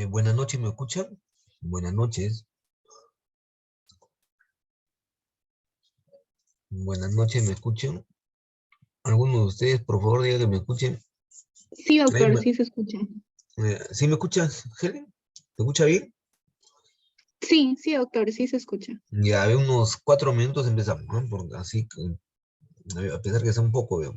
Buenas noches, ¿me escuchan? Buenas noches. Buenas noches, ¿me escuchan? ¿Alguno de ustedes, por favor, diga que me escuchen? Sí, Ahí doctor, sí se escucha. ¿Sí me escuchas, Helen? ¿Me escucha bien? Sí, sí, doctor, sí se escucha. Ya, de unos 4 minutos empezamos, ¿no? Porque así, a pesar que sea un poco, veo.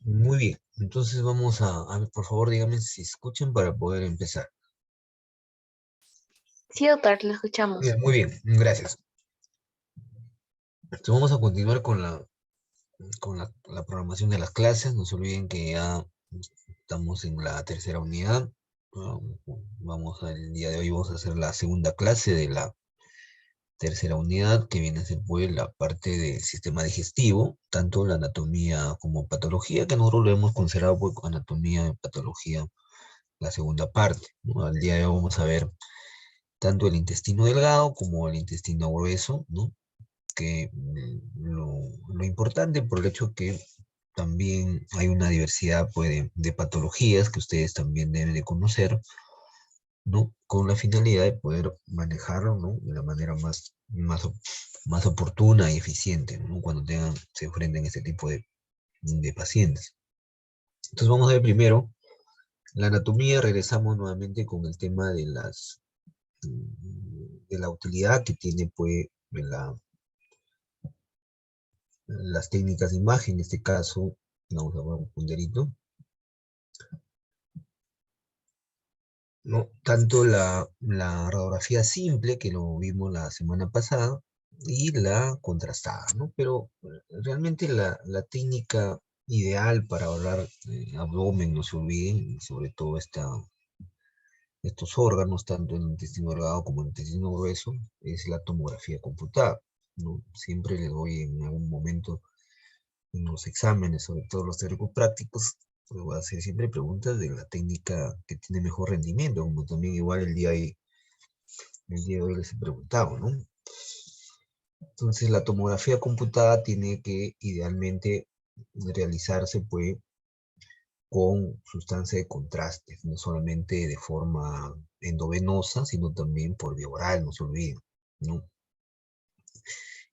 Muy bien, entonces vamos a ver, por favor, díganme si escuchan para poder empezar. Sí, doctor, lo escuchamos. Bien, muy bien, gracias. Entonces vamos a continuar con la programación de las clases. No se olviden que ya estamos en la tercera unidad. Ah, el día de hoy vamos a hacer la segunda clase de la tercera unidad, que viene a ser pues la parte del sistema digestivo, tanto la anatomía como patología, que nosotros lo hemos considerado pues anatomía y patología, la segunda parte, ¿no? Al día de hoy vamos a ver tanto el intestino delgado como el intestino grueso, ¿no? Que lo importante por el hecho que también hay una diversidad pues, de patologías que ustedes también deben de conocer, ¿no? Con la finalidad de poder manejarlo, ¿no? De la manera más oportuna y eficiente, ¿no? Cuando se enfrenten a este tipo de pacientes. Entonces vamos a ver primero la anatomía. Regresamos nuevamente con el tema de la utilidad que tiene pues las técnicas de imagen. En este caso vamos a ver un punterito, ¿no? Tanto la radiografía simple, que lo vimos la semana pasada, y la contrastada, ¿no? Pero realmente la técnica ideal para hablar abdomen, no se olviden, sobre todo estos órganos, tanto en el intestino delgado como en el intestino grueso, es la tomografía computada, ¿no? Siempre les doy en algún momento en los exámenes, sobre todo los teóricos prácticos, pues voy a hacer siempre preguntas de la técnica que tiene mejor rendimiento, como también igual el día de hoy les he preguntado, ¿no? Entonces la tomografía computada tiene que idealmente realizarse pues con sustancia de contraste, no solamente de forma endovenosa, sino también por vía oral, no se olviden, ¿no?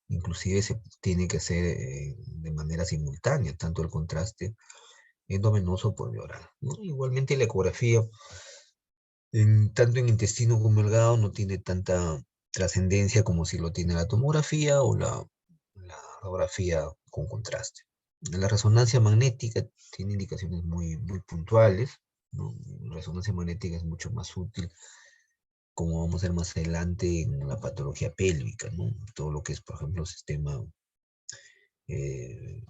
Inclusive se tiene que hacer de manera simultánea, tanto el contraste endovenoso por vía oral, ¿no? Igualmente la ecografía, tanto en intestino como delgado, no tiene tanta trascendencia como si lo tiene la tomografía o la radiografía con contraste. La resonancia magnética tiene indicaciones muy puntuales, ¿no? La resonancia magnética es mucho más útil, como vamos a ver más adelante en la patología pélvica, ¿no? Todo lo que es, por ejemplo, el sistema eh,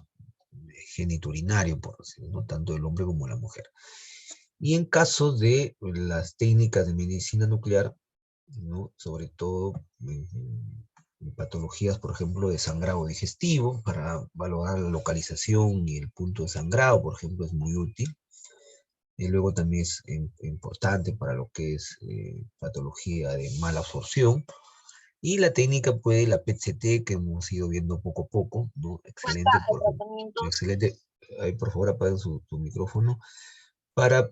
geniturinario, por decirlo, ¿no? Tanto del hombre como la mujer. Y en caso de las técnicas de medicina nuclear, ¿no? Sobre todo en patologías, por ejemplo, de sangrado digestivo, para valorar la localización y el punto de sangrado, por ejemplo, es muy útil. Y luego también es importante para lo que es patología de mala absorción. Y la técnica, pues, la PET-CT, que hemos ido viendo poco a poco, ¿no? Excelente, por ejemplo. Excelente. Ahí, por favor, apaguen su micrófono. Para,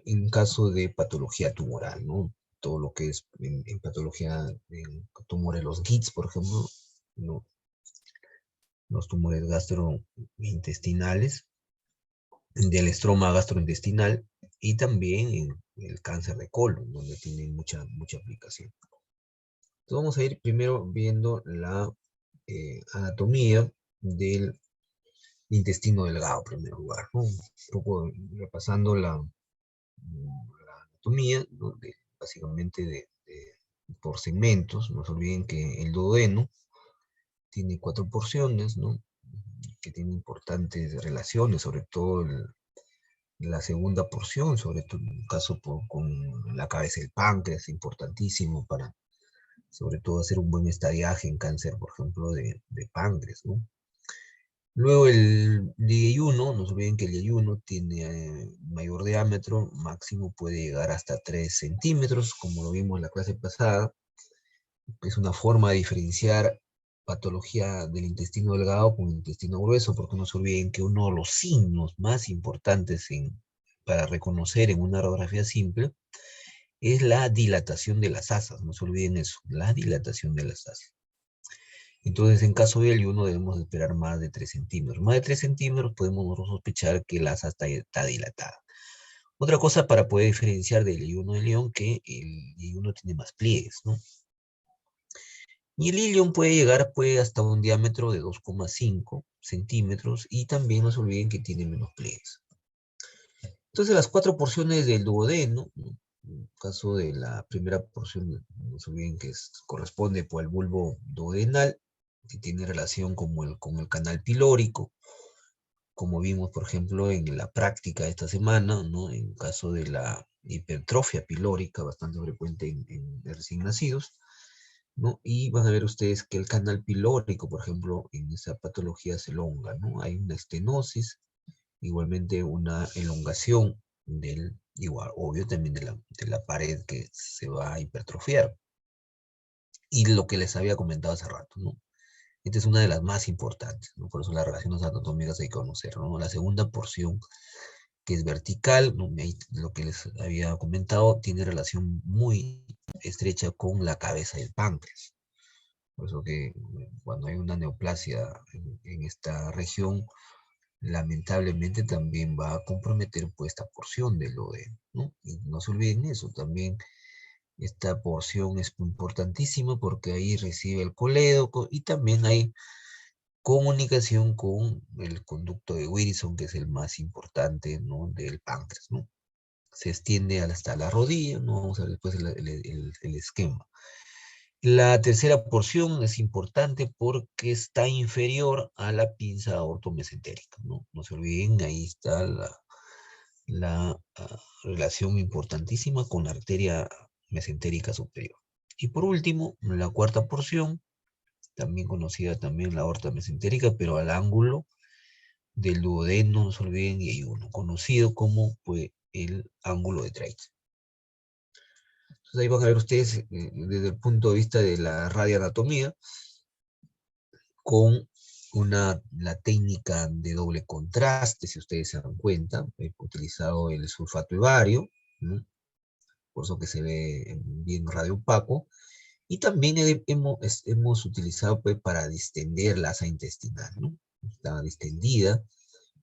en caso de patología tumoral, ¿no? Todo lo que es en patología, en tumores, los GITS, por ejemplo, ¿no? Los tumores gastrointestinales, del estroma gastrointestinal, y también en el cáncer de colon, donde tiene mucha aplicación. Entonces vamos a ir primero viendo la anatomía del intestino delgado, en primer lugar, ¿no? Un poco repasando la anatomía, ¿no? Básicamente por segmentos. No se olviden que el duodeno tiene 4 porciones, ¿no? Que tiene importantes relaciones, sobre todo la segunda porción, sobre todo en un caso con la cabeza del páncreas, importantísimo para, sobre todo, hacer un buen estadiaje en cáncer, por ejemplo, de páncreas, ¿no? Luego el yeyuno, no se olviden que el yeyuno tiene mayor diámetro, máximo puede llegar hasta 3 centímetros, como lo vimos en la clase pasada, que es una forma de diferenciar patología del intestino delgado con el intestino grueso, porque no se olviden que uno de los signos más importantes para reconocer en una radiografía simple es la dilatación de las asas, no se olviden eso, la dilatación de las asas. Entonces, en caso de ayuno debemos esperar más de 3 centímetros. Más de 3 centímetros podemos nosotros sospechar que la asa está dilatada. Otra cosa para poder diferenciar del ayuno del león, que el ayuno tiene más pliegues, ¿no? Y el ilion puede llegar hasta un diámetro de 2,5 centímetros, y también no se olviden que tiene menos pliegues. Entonces las 4 porciones del duodeno, ¿no? En el caso de la primera porción, no se olviden que corresponde por el bulbo duodenal, que tiene relación con el canal pilórico, como vimos, por ejemplo, en la práctica de esta semana, ¿no? En el caso de la hipertrofia pilórica, bastante frecuente en recién nacidos, ¿no? Y van a ver ustedes que el canal pilórico, por ejemplo, en esa patología se elonga, ¿no? Hay una estenosis, igualmente una elongación igual, obvio, también de la pared que se va a hipertrofiar. Y lo que les había comentado hace rato, ¿no? Esta es una de las más importantes, ¿no? Por eso las relaciones anatómicas hay que conocer, ¿no? La segunda porción, que es vertical, ¿no? Lo que les había comentado, tiene relación muy estrecha con la cabeza del páncreas. Por eso que cuando hay una neoplasia en esta región, lamentablemente también va a comprometer pues esta porción del duodeno, ¿no? Y no se olviden eso, también esta porción es importantísima porque ahí recibe el colédoco y también hay comunicación con el conducto de Wilson, que es el más importante, ¿no? Del páncreas, ¿no? Se extiende hasta la rodilla, ¿no? Vamos a ver después el esquema. La tercera porción es importante porque está inferior a la pinza aortomesentérica, ¿no? No se olviden, ahí está la relación importantísima con la arteria mesentérica superior. Y por último, la cuarta porción, también conocida también la aorta mesentérica, pero al ángulo del duodeno, no se olviden, y hay uno conocido como pues, el ángulo de Drake. Entonces ahí van a ver ustedes desde el punto de vista de la radioanatomía, con la técnica de doble contraste, si ustedes se dan cuenta, he utilizado el sulfato de bario, ¿no? Por eso que se ve bien radiopaco, y también hemos utilizado pues, para distender la asa intestinal, ¿no? Está distendida,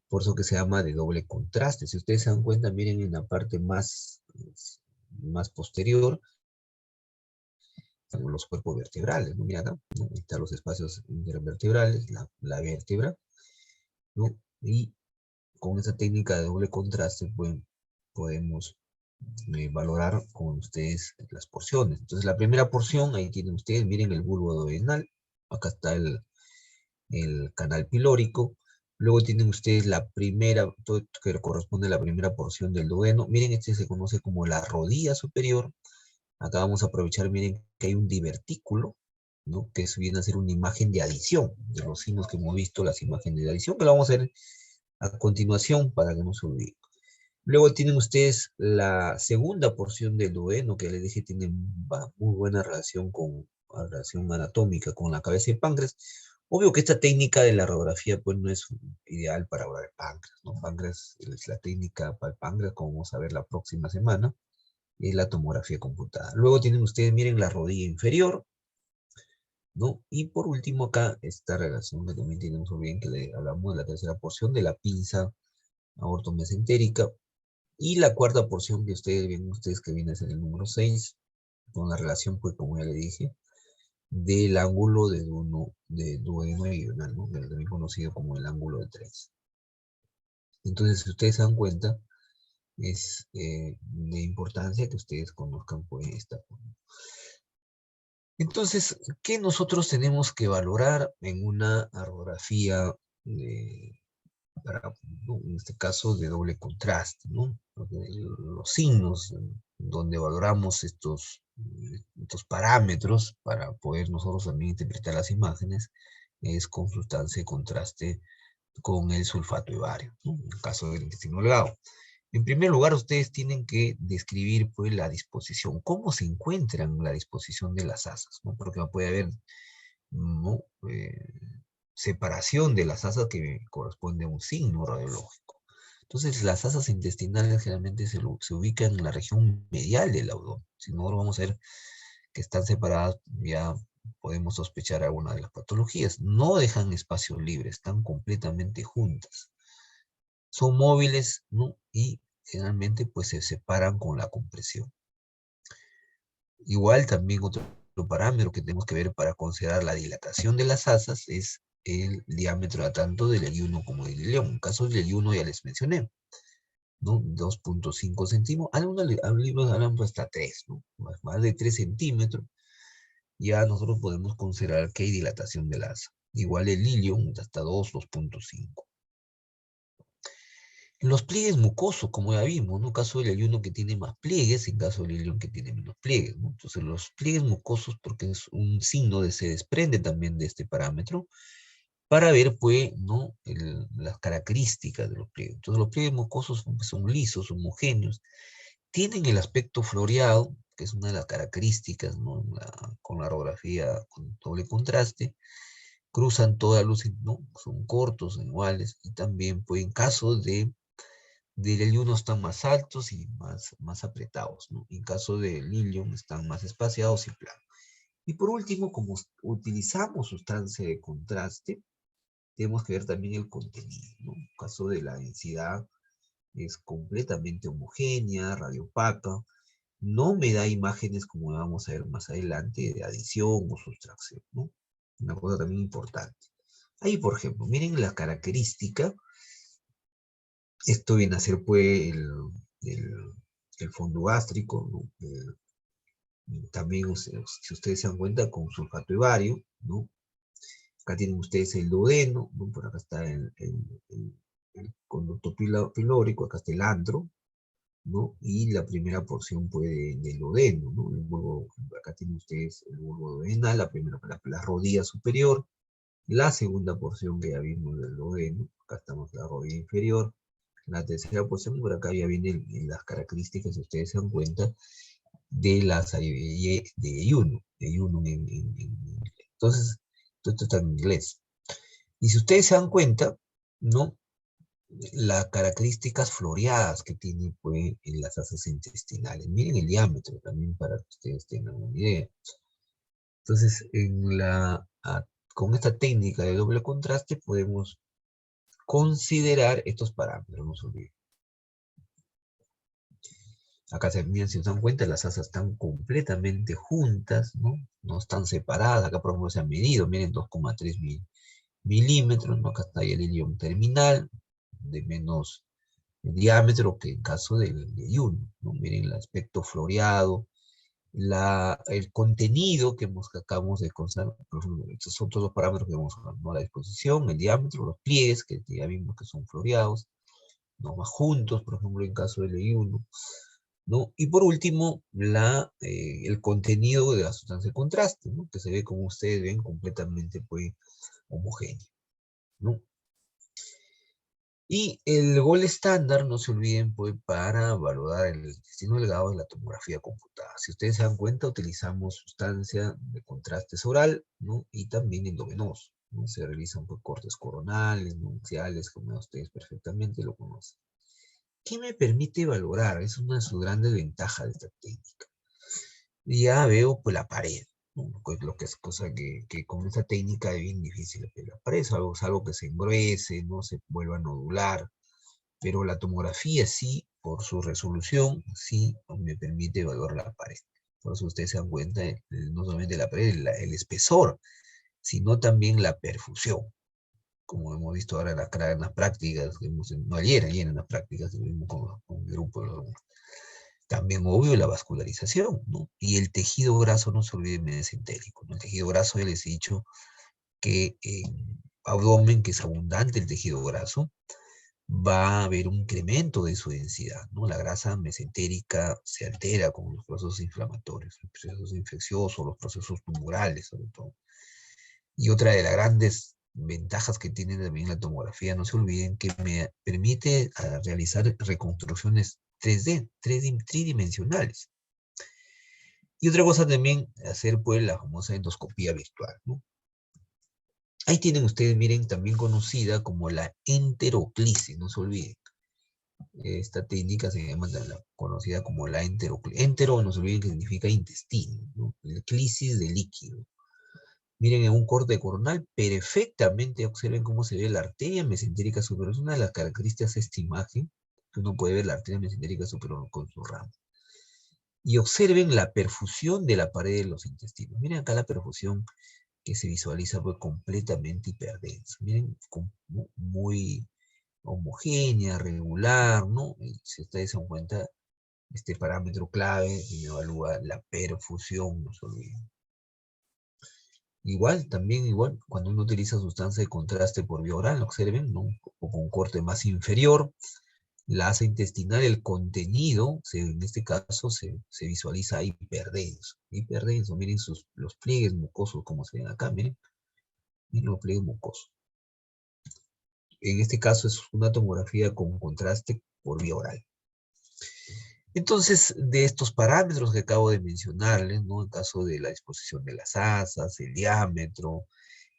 por eso que se llama de doble contraste. Si ustedes se dan cuenta, miren en la parte más posterior, están los cuerpos vertebrales, ¿no? Mira acá, ¿no? Están los espacios intervertebrales, la vértebra, ¿no? Y con esa técnica de doble contraste, pues, podemos valorar con ustedes las porciones. Entonces, la primera porción, ahí tienen ustedes, miren el bulbo duodenal, acá está el canal pilórico, luego tienen ustedes la primera, todo que corresponde a la primera porción del duodeno, miren, este se conoce como la rodilla superior, acá vamos a aprovechar, miren que hay un divertículo, ¿no? Que eso viene a ser una imagen de adición, de los signos que hemos visto, las imágenes de adición, que lo vamos a hacer a continuación para que no se olvide. Luego tienen ustedes la segunda porción del duodeno, que les dije tiene muy buena relación anatómica con la cabeza y páncreas. Obvio que esta técnica de la radiografía pues no es ideal para hablar el páncreas, ¿no? Páncreas es la técnica para el páncreas, como vamos a ver la próxima semana, es la tomografía computada. Luego tienen ustedes, miren, la rodilla inferior, ¿no? Y por último acá, esta relación que también tenemos bien, que le hablamos de la tercera porción de la pinza aortomesentérica. Y la cuarta porción que ustedes ven, que viene a ser el número 6, con la relación, pues como ya le dije, del ángulo de duodeno meridional, ¿no? También conocido como el ángulo de 3. Entonces, si ustedes se dan cuenta, es de importancia que ustedes conozcan pues esta forma. Entonces, ¿qué nosotros tenemos que valorar en una radiografía ¿no? En este caso de doble contraste, ¿no? Los signos donde valoramos estos parámetros para poder nosotros también interpretar las imágenes es con sustancia de contraste con el sulfato de bario, ¿no? En el caso del intestino delgado. En primer lugar, ustedes tienen que describir pues, la disposición, cómo se encuentran la disposición de las asas, ¿no? Porque puede haber, ¿no? Separación de las asas que corresponde a un signo radiológico. Entonces, las asas intestinales generalmente se ubican en la región medial del abdomen. Si no, vamos a ver que están separadas, ya podemos sospechar alguna de las patologías. No dejan espacios libres, están completamente juntas. Son móviles, ¿no? Y generalmente pues se separan con la compresión. Igual también otro parámetro que tenemos que ver para considerar la dilatación de las asas es el diámetro tanto del I1 como del ileón. En caso del I1 ya les mencioné, ¿no? 2.5 centímetros. Algunos hablan hasta 3, ¿no? Más de 3 centímetros. Ya nosotros podemos considerar que hay dilatación del asa. Igual el ilion hasta 2.5. Los pliegues mucosos, como ya vimos, ¿no? En caso del ayuno que tiene más pliegues, en caso del ilion que tiene menos pliegues, ¿no? Entonces los pliegues mucosos, porque es un signo de se desprende también de este parámetro, para ver, pues, ¿no? Las características de los pliegues. Entonces los pliegues mucosos son lisos, homogéneos, tienen el aspecto floreado, que es una de las características, ¿no? Con la orografía con doble contraste, cruzan toda luz, ¿no? Son cortos, iguales, y también, pues, en caso del ayuno están más altos y más apretados, ¿no? En caso del ilion están más espaciados y planos. Y por último, como utilizamos sustancia de contraste, tenemos que ver también el contenido, ¿no? En caso de la densidad, es completamente homogénea, radiopaca, no me da imágenes como vamos a ver más adelante de adición o sustracción, ¿no? Una cosa también importante. Ahí, por ejemplo, miren la característica. Esto viene a ser, pues, el fondo gástrico, ¿no? También, si ustedes se dan cuenta, con sulfato de bario, ¿no? Acá tienen ustedes el duodeno, ¿no? Por acá está el conducto pilórico, acá está el antro, ¿no? Y la primera porción, pues, del duodeno, ¿no? Acá tienen ustedes el bulbo duodenal, la primera, la rodilla superior, la segunda porción que ya vimos del duodeno, acá estamos la rodilla inferior, la tercera porción, por acá ya vienen las características, si ustedes se dan cuenta, de las de ayuno, entonces, todo esto está en inglés. Y si ustedes se dan cuenta, ¿no? Las características floreadas que tiene, pues, en las asas intestinales. Miren el diámetro también para que ustedes tengan una idea. Entonces, con esta técnica de doble contraste podemos considerar estos parámetros, no se olviden. Acá miren, si se dan cuenta, las asas están completamente juntas, ¿no? No están separadas. Acá, por ejemplo, se han medido, miren, 2,3 milímetros, ¿no? Acá está el ilion terminal, de menos diámetro que en caso de ayuno, ¿no? Miren el aspecto floreado, el contenido que acabamos de considerar, por ejemplo, estos son todos los parámetros que vamos a ver, ¿no? La disposición, el diámetro, los pliegues, que ya vimos que son floreados, ¿no? Más juntos, por ejemplo, en caso del ayuno, ¿no? Y por último, el contenido de la sustancia de contraste, ¿no? Que se ve, como ustedes ven, completamente, pues, homogéneo, ¿no? Y el gol estándar, no se olviden, pues, para valorar el intestino delgado es la tomografía computada. Si ustedes se dan cuenta, utilizamos sustancia de contraste oral, ¿no? Y también endovenoso, ¿no? Se realizan, pues, cortes coronales, nunciales, como ustedes perfectamente lo conocen. ¿Qué me permite valorar? Es una de sus grandes ventajas de esta técnica. Ya veo, pues, la pared, ¿no? Lo que es cosa que con esta técnica es bien difícil ver la pared, salvo que se engruese, no se vuelva a nodular, pero la tomografía sí, por su resolución, sí me permite evaluar la pared. Por eso ustedes se dan cuenta, no solamente la pared, el espesor, sino también la perfusión, como hemos visto ahora en las prácticas, no ayer en las prácticas que vimos con el grupo de los alumnos. También, obvio, la vascularización, ¿no? Y el tejido graso, no se olviden, mesentérico, ¿no? El tejido graso, ya les he dicho que en abdomen, que es abundante el tejido graso, va a haber un incremento de su densidad, ¿no? La grasa mesentérica se altera con los procesos inflamatorios, los procesos infecciosos, los procesos tumorales, sobre todo. Y otra de las grandes ventajas que tiene también la tomografía, no se olviden, que me permite realizar reconstrucciones 3D, tridimensionales. Y otra cosa también, hacer, pues, la famosa endoscopía virtual, ¿no? Ahí tienen ustedes, miren, también conocida como la enteroclisis, no se olviden. Esta técnica se llama conocida como la enteroclisis. Entero, no se olviden que significa intestino, ¿no? El clisis de líquido. Miren, en un corte coronal, perfectamente observen cómo se ve la arteria mesentérica superior. Es una de las características de esta imagen, que uno puede ver la arteria mesentérica superior con su ramo. Y observen la perfusión de la pared de los intestinos. Miren acá la perfusión que se visualiza pues, completamente hiperdensa. Miren, muy homogénea, regular, ¿no? Y si ustedes se dan cuenta, este parámetro clave y me evalúa la perfusión, no se olviden. Igual, también igual, cuando uno utiliza sustancia de contraste por vía oral, observen, ¿no? O con corte más inferior, la asa intestinal, el contenido, en este caso, se visualiza hiperdenso. Hiperdenso, miren los pliegues mucosos, como se ven acá, miren los pliegues mucosos. En este caso es una tomografía con contraste por vía oral. Entonces, de estos parámetros que acabo de mencionarles, ¿no? En caso de la disposición de las asas, el diámetro,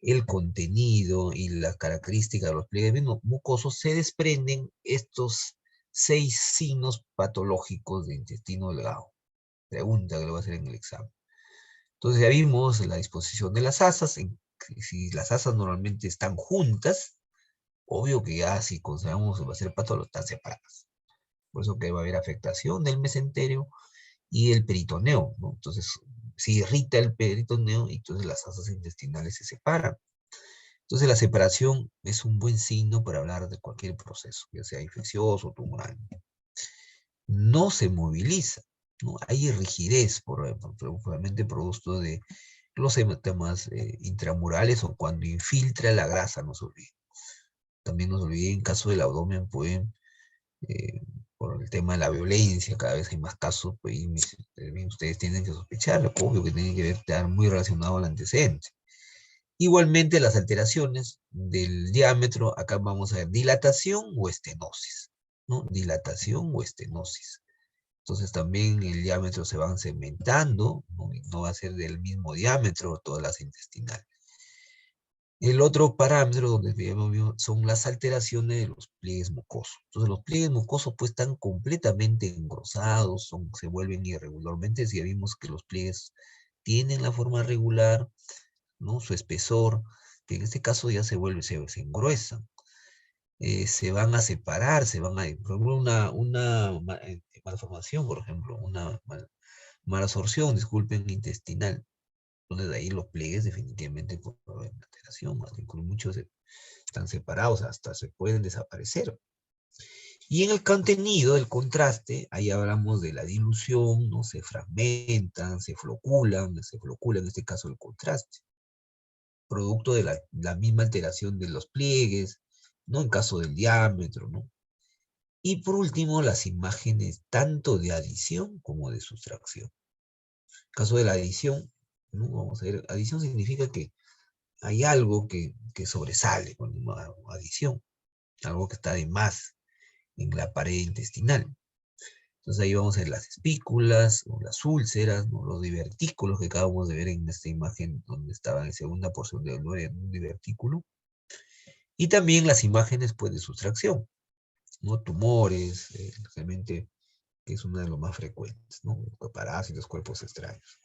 el contenido y la característica de los pliegues mucosos, se desprenden estos 6 signos patológicos de intestino delgado. Pregunta que le voy a hacer en el examen. Entonces ya vimos la disposición de las asas. Si las asas normalmente están juntas, obvio que ya si consideramos que va a ser patología, están separadas. Por eso que va a haber afectación del mesenterio y el peritoneo, ¿no? Entonces, si irrita el peritoneo, entonces las asas intestinales se separan. Entonces, la separación es un buen signo para hablar de cualquier proceso, ya sea infeccioso o tumoral. No se moviliza, ¿no? Hay rigidez, probablemente producto de los hemátomas intramurales o cuando infiltra la grasa, no se olviden. También no se olviden, en caso del abdomen pueden por el tema de la violencia, cada vez hay más casos, pues, y ustedes tienen que sospecharlo, obvio que tiene que estar muy relacionado al antecedente. Igualmente las alteraciones del diámetro, acá vamos a ver dilatación o estenosis, ¿no? Dilatación o estenosis. Entonces también el diámetro se van segmentando, ¿no? Y no va a ser del mismo diámetro todas las intestinales. El otro parámetro donde vemos son las alteraciones de los pliegues mucosos. Entonces los pliegues mucosos pues están completamente engrosados, se vuelven irregularmente. Si ya vimos que los pliegues tienen la forma regular, ¿no? Su espesor, que en este caso ya se engruesan. Se van a separar, por ejemplo, una malformación, por ejemplo, una malabsorción, disculpen, intestinal. Entonces de ahí los pliegues definitivamente por alteración, incluso muchos están separados, hasta se pueden desaparecer. Y en el contenido, el contraste, ahí hablamos de la dilución, ¿no? Se fragmentan, se flocula en este caso el contraste, producto de la misma alteración de los pliegues, ¿no? En caso del diámetro, ¿no? Y por último, las imágenes tanto de adición como de sustracción. En caso de la adición, ¿no? Vamos a ver, adición significa que hay algo que sobresale con una adición, algo que está de más en la pared intestinal. Entonces ahí vamos a ver las espículas, o las úlceras, ¿no? Los divertículos que acabamos de ver en esta imagen donde estaba en la segunda porción del un divertículo. Y también las imágenes pues, de sustracción, ¿no? Tumores, realmente que es una de los más frecuentes, ¿no? Parásitos, cuerpos extraños.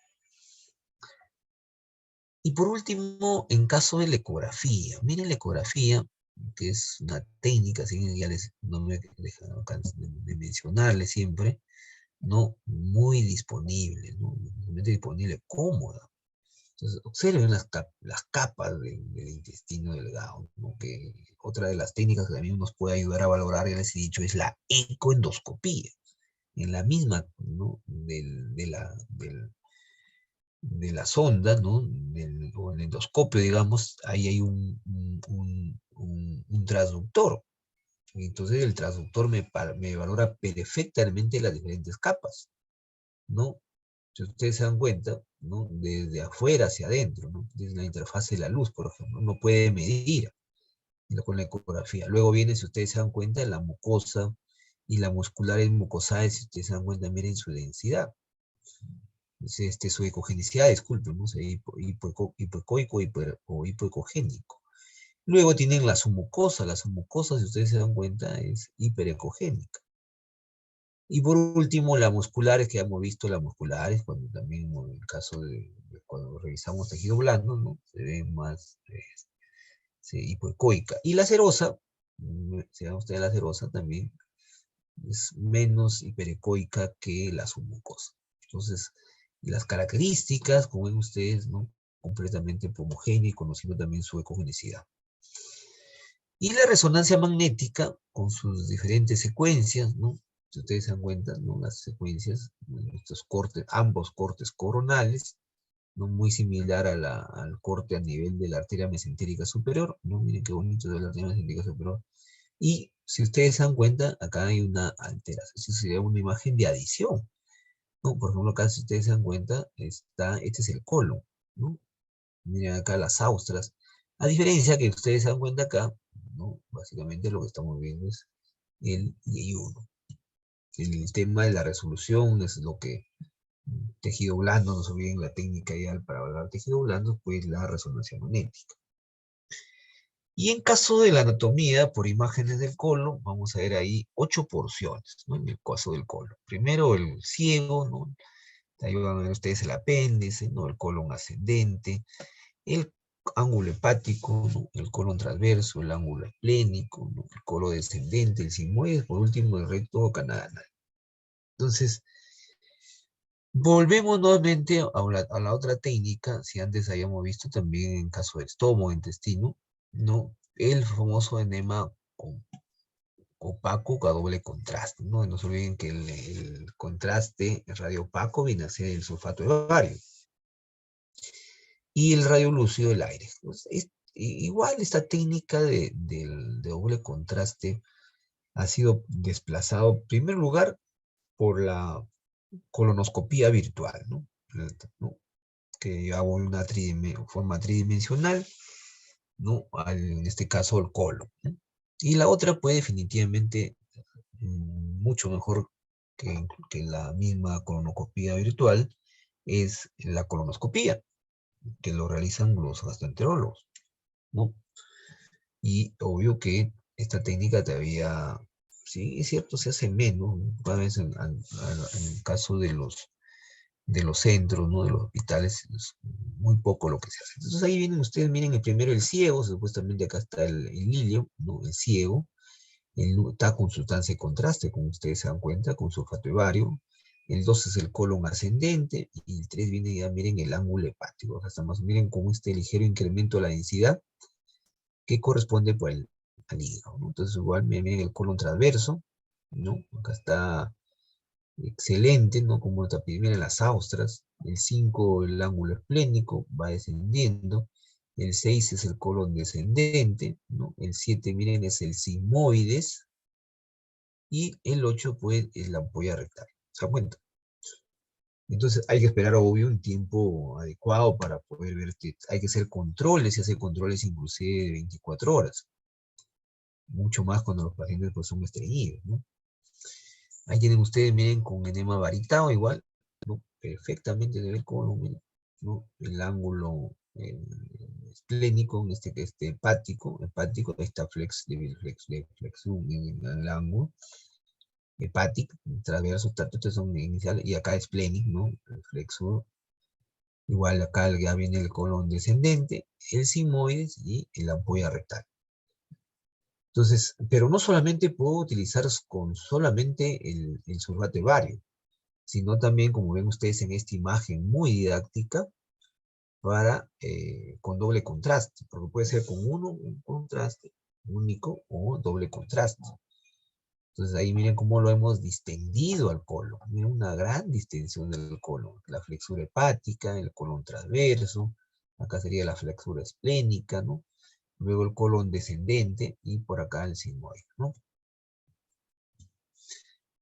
Y por último, en caso de la ecografía, miren la ecografía, que es una técnica, así ya no me dejan de mencionarles siempre, ¿no? Muy disponible, ¿no? Muy disponible, cómoda. Entonces, observen las capas del intestino delgado, ¿no? Que otra de las técnicas que también nos puede ayudar a valorar, ya les he dicho, es la ecoendoscopía. En la misma, ¿no? De la sonda, ¿no? O el endoscopio, digamos, ahí hay un transductor. Entonces el transductor me valora perfectamente las diferentes capas, ¿no? Si ustedes se dan cuenta, ¿no? Desde afuera hacia adentro, ¿no? Desde la interfaz de la luz, por ejemplo, uno puede medir con la ecografía. Luego viene, si ustedes se dan cuenta, la mucosa y la muscular es mucosa, si ustedes se dan cuenta, miren su densidad. Su ecogenicidad, disculpen, ¿no? Hipoecoico o hipoecogénico. Luego tienen la submucosa. La submucosa, si ustedes se dan cuenta, es hiperecogénica. Y por último, las musculares, que hemos visto las musculares, cuando también en el caso de cuando revisamos tejido blando, ¿no? Se ve más hipoecoica. Y la serosa, si dan ustedes la serosa también, es menos hiperecoica que la submucosa. Entonces, las características, como ven ustedes, ¿no? completamente homogénea y conociendo también su ecogenicidad. Y la resonancia magnética, con sus diferentes secuencias, ¿no? Si ustedes se dan cuenta, ¿no? Las secuencias, estos cortes, ambos cortes coronales, ¿no? Muy similar al corte a nivel de la arteria mesentérica superior, ¿no? Miren qué bonito de la arteria mesentérica superior. Y si ustedes se dan cuenta, acá hay una alteración, eso sería una imagen de adición, ¿no? Por ejemplo, acá si ustedes se dan cuenta, este es el colon, ¿no? Miren acá las austras. A diferencia que ustedes se dan cuenta acá, ¿no? Básicamente lo que estamos viendo es el IU1. El tema de la resolución es lo que tejido blando, no se olviden la técnica ideal para evaluar tejido blando, pues la resonancia magnética. Y en caso de la anatomía, por imágenes del colon, vamos a ver ahí 8 porciones, ¿no? En el caso del colon. Primero el ciego, ¿no? Ahí van a ver ustedes el apéndice, ¿no? El colon ascendente, el ángulo hepático, ¿no? El colon transverso, el ángulo esplénico, ¿no? El colon descendente, el sigmoide, por último el recto canal. Entonces, volvemos nuevamente a la otra técnica, si antes habíamos visto también en caso de estómago, intestino, ¿no? El famoso enema opaco a doble contraste, ¿no? No se olviden que el contraste radiopaco viene a ser el sulfato de bario. Y el rayo lúcido del aire. Pues igual esta técnica de doble contraste ha sido desplazado en primer lugar por la colonoscopía virtual, ¿no? Que hago una forma tridimensional, ¿no? En este caso el colon, ¿no? Y la otra pues definitivamente mucho mejor que la misma colonoscopía virtual es la colonoscopía, que lo realizan los gastroenterólogos, ¿no? Y obvio que esta técnica todavía, sí, es cierto, se hace menos, ¿no? Cada vez en el caso de los centros, ¿no? De los hospitales, es muy poco lo que se hace. Entonces ahí vienen ustedes, miren el primero el ciego, supuestamente acá está el lilio, ¿no? El ciego, está con sustancia de contraste, como ustedes se dan cuenta, con sulfato de bario. El 2 es el colon ascendente, y el 3 viene ya, miren, el ángulo hepático. Acá estamos, miren cómo este ligero incremento de la densidad que corresponde pues, al hígado, ¿no? Entonces igual miren el colon transverso, ¿no? Acá está excelente, ¿no? Como miren las austras, el 5 el ángulo esplénico va descendiendo, el 6 es el colon descendente, ¿no? El 7 miren es el sigmoides, y el 8 pues es la ampolla rectal, ¿se dan cuenta? Entonces hay que esperar, obvio, un tiempo adecuado para poder ver, hay que hacer controles, y hacer controles inclusive de 24 horas, mucho más cuando los pacientes pues, son estreñidos, ¿no? Ahí tienen ustedes, miren, con enema varitado igual, ¿no? Perfectamente de ver colon, ¿no? El ángulo esplénico, hepático, ahí está flexum en el ángulo, hepático, transverso, estos son iniciales, y acá esplénico, ¿no? El flexo, igual acá ya viene el colon descendente, el sigmoides y la ampolla rectal. Entonces, pero no solamente puedo utilizar con solamente el sulfato de bario, sino también, como ven ustedes en esta imagen muy didáctica, con doble contraste, porque puede ser con un contraste único o doble contraste. Entonces ahí miren cómo lo hemos distendido al colon. Miren una gran distensión del colon. La flexura hepática, el colon transverso, acá sería la flexura esplénica, ¿no? Luego el colon descendente y por acá el sigmoide, ¿no?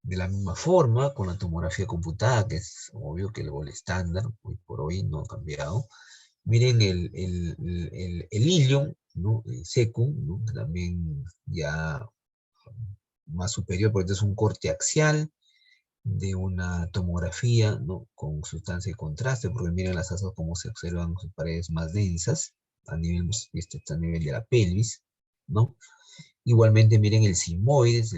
De la misma forma, con la tomografía computada, que es obvio que el gol estándar, hoy por hoy no ha cambiado. Miren el ilium, ¿no? El secum, ¿no? También ya más superior, porque es un corte axial de una tomografía, ¿no? Con sustancia de contraste, porque miren las asas como se observan sus paredes más densas, a nivel, a nivel de la pelvis, ¿no? Igualmente miren el sigmoides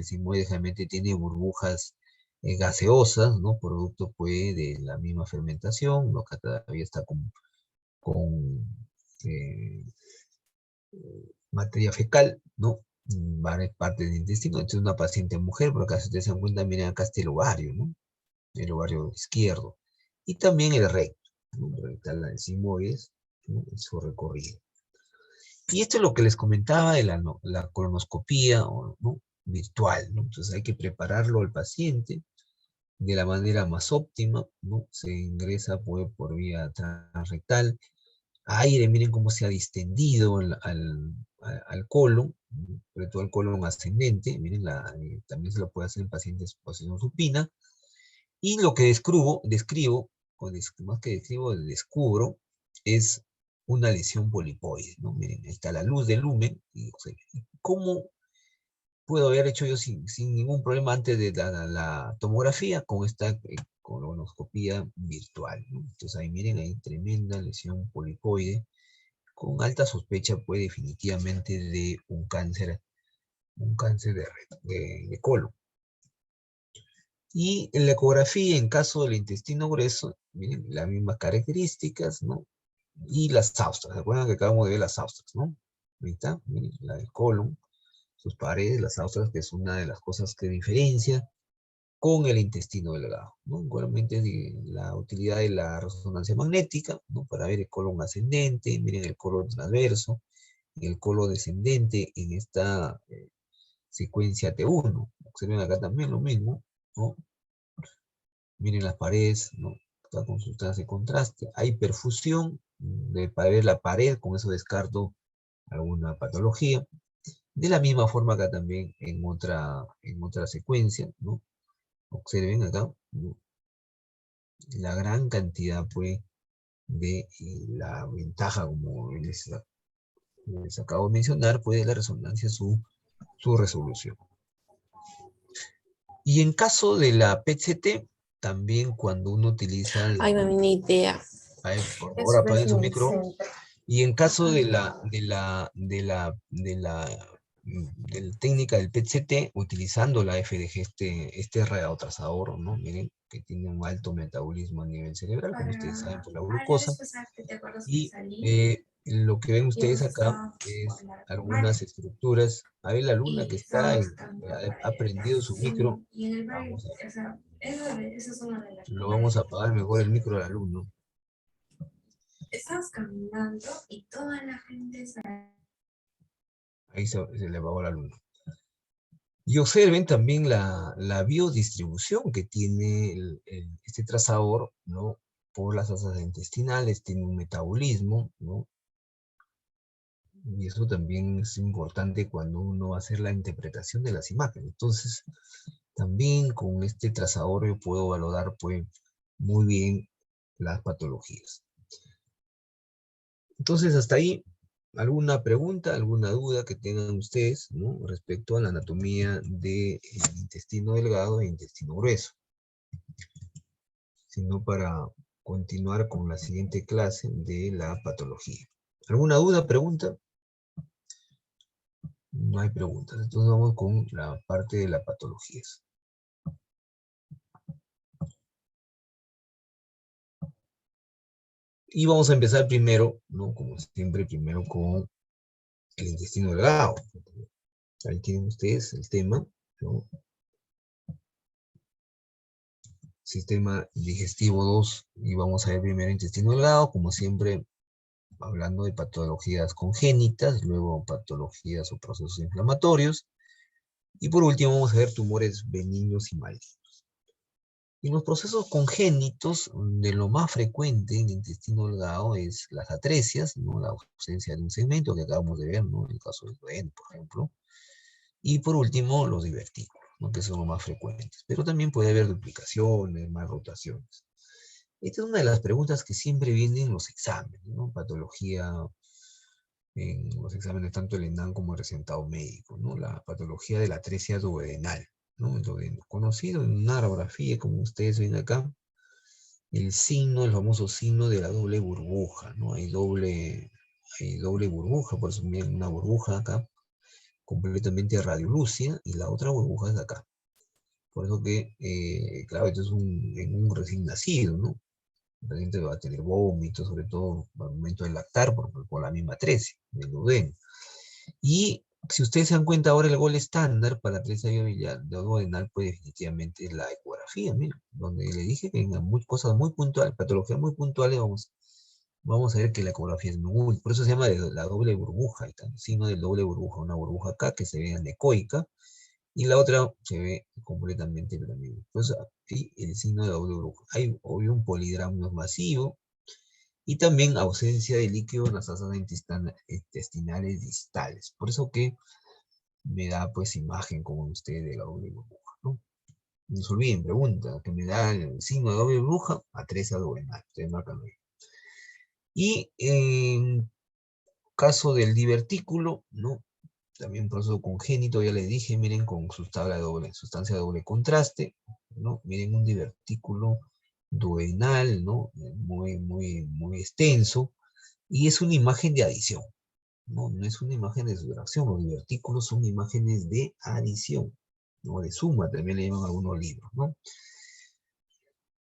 realmente tiene burbujas gaseosas, ¿no? Producto pues de la misma fermentación, ¿no? Que todavía está con eh, materia fecal, ¿no? Varias partes del intestino. Entonces una paciente mujer, por acá si ustedes se dan cuenta, miren acá está el ovario, ¿no? El ovario izquierdo. Y también el recto, ¿no? El sigmoides, ¿no? En su recorrido. Y esto es lo que les comentaba de la colonoscopía, ¿no? Virtual, ¿no? Entonces hay que prepararlo al paciente de la manera más óptima, ¿no? Se ingresa por vía transrectal, aire, miren cómo se ha distendido al colon, ¿no? Sobre todo el colon ascendente, miren, también se lo puede hacer en pacientes en posición supina, y lo que describo, más que descubro, es una lesión polipoide, ¿no? Miren, ahí está la luz del lumen, y, o sea, ¿cómo puedo haber hecho yo sin ningún problema antes de la tomografía con esta colonoscopía virtual, ¿no? Entonces ahí miren, hay tremenda lesión polipoide, con alta sospecha, pues definitivamente de un cáncer de colon. Y en la ecografía, en caso del intestino grueso, miren, las mismas características, ¿no? Y las austras, ¿se acuerdan que acabamos de ver las austras, ¿no? Ahí está, miren, la del colon, sus paredes, las austras, que es una de las cosas que diferencia con el intestino delgado, ¿no? Igualmente la utilidad de la resonancia magnética, ¿no? Para ver el colon ascendente, miren el colon transverso, el colon descendente en esta secuencia T1. Observen acá también lo mismo, ¿no? Miren las paredes, ¿no? Está con sustancia de contraste. Hay perfusión para ver la pared, con eso descarto alguna patología. De la misma forma acá también en otra secuencia, ¿no? Observen acá, ¿no? La gran cantidad, pues, de la ventaja, como les acabo de mencionar, pues, de la resonancia, su resolución. Y en caso de la PET-CT, también cuando uno utiliza Ay, mami, ni idea. a ver, por favor, Eso es apaguen su en el micro. centro. Y en caso de la técnica del PET-CT, utilizando la FDG, este radiotrazador, ¿no? Miren, que tiene un alto metabolismo a nivel cerebral, como ustedes saben, por la glucosa. Y lo que ven ustedes acá es algunas estructuras. A ver, la luna que ha prendido su micro. Vamos a, lo vamos a apagar mejor el micro de la luna. Estabas caminando y toda la gente se... Ahí se le apagó la luna. Y observen también la biodistribución que tiene este trazador, ¿no? Por las asas intestinales, tiene un metabolismo, ¿no? Y eso también es importante cuando uno va a hacer la interpretación de las imágenes. Entonces, también con este trazador yo puedo valorar, pues, muy bien las patologías. Entonces, hasta ahí, ¿alguna pregunta, alguna duda que tengan ustedes, ¿no? Respecto a la anatomía del intestino delgado e intestino grueso? Sino para continuar con la siguiente clase de la patología. ¿Alguna duda, pregunta? No hay preguntas. Entonces vamos con la parte de las patologías. Y vamos a empezar primero, ¿no? Como siempre, primero con el intestino delgado. Ahí tienen ustedes el tema, ¿no? Sistema digestivo 2, y vamos a ver primero intestino delgado, como siempre, hablando de patologías congénitas, luego patologías o procesos inflamatorios, y por último vamos a ver tumores benignos y malignos. Y los procesos congénitos, de lo más frecuente en el intestino delgado es las atresias, ¿no? La ausencia de un segmento que acabamos de ver, ¿no? En el caso del duodeno, por ejemplo. Y por último, los divertículos, ¿no? Que son los más frecuentes. Pero también puede haber duplicaciones, más rotaciones. Esta es una de las preguntas que siempre vienen en los exámenes, ¿no? Patología, en los exámenes tanto el ENAM como el recentado médico, ¿no? La patología de la atresia duodenal, ¿no? El duodeno, conocido en una radiografía, como ustedes ven acá, el signo, el famoso signo de la doble burbuja, ¿no? Hay doble burbuja, por eso miren una burbuja acá, completamente radiolúcida, y la otra burbuja es acá. Por eso que, claro, esto es en un recién nacido, ¿no? El paciente va a tener vómitos, sobre todo al momento de lactar, por la misma atresia del duodeno. Y si ustedes se dan cuenta ahora, el gol estándar para atresia duodenal, pues definitivamente es la ecografía, mira, donde le dije que en cosas muy puntuales, patologías muy puntuales, vamos a ver que la ecografía es muy, por eso se llama la doble burbuja, ahí está, el signo del doble burbuja, una burbuja acá que se ve anecoica, y la otra se ve completamente piramidal. Pues aquí el signo de la doble burbuja. Hay obvio un polidramio masivo, y también ausencia de líquido en las asas intestinales distales. Por eso que me da pues imagen como usted de la doble burbuja, ¿no? No se olviden, pregunta, que me da el signo de doble burbuja a 3 abdominal. Ustedes marcan ahí. Y en caso del divertículo, ¿no? También un proceso congénito, ya les dije, miren, con sustancia de doble contraste, ¿no? Miren un divertículo duodenal, ¿no? Muy extenso, y es una imagen de adición, ¿no? No es una imagen de sustracción, los divertículos son imágenes de adición, ¿no? De suma, también le llaman algunos libros, ¿no?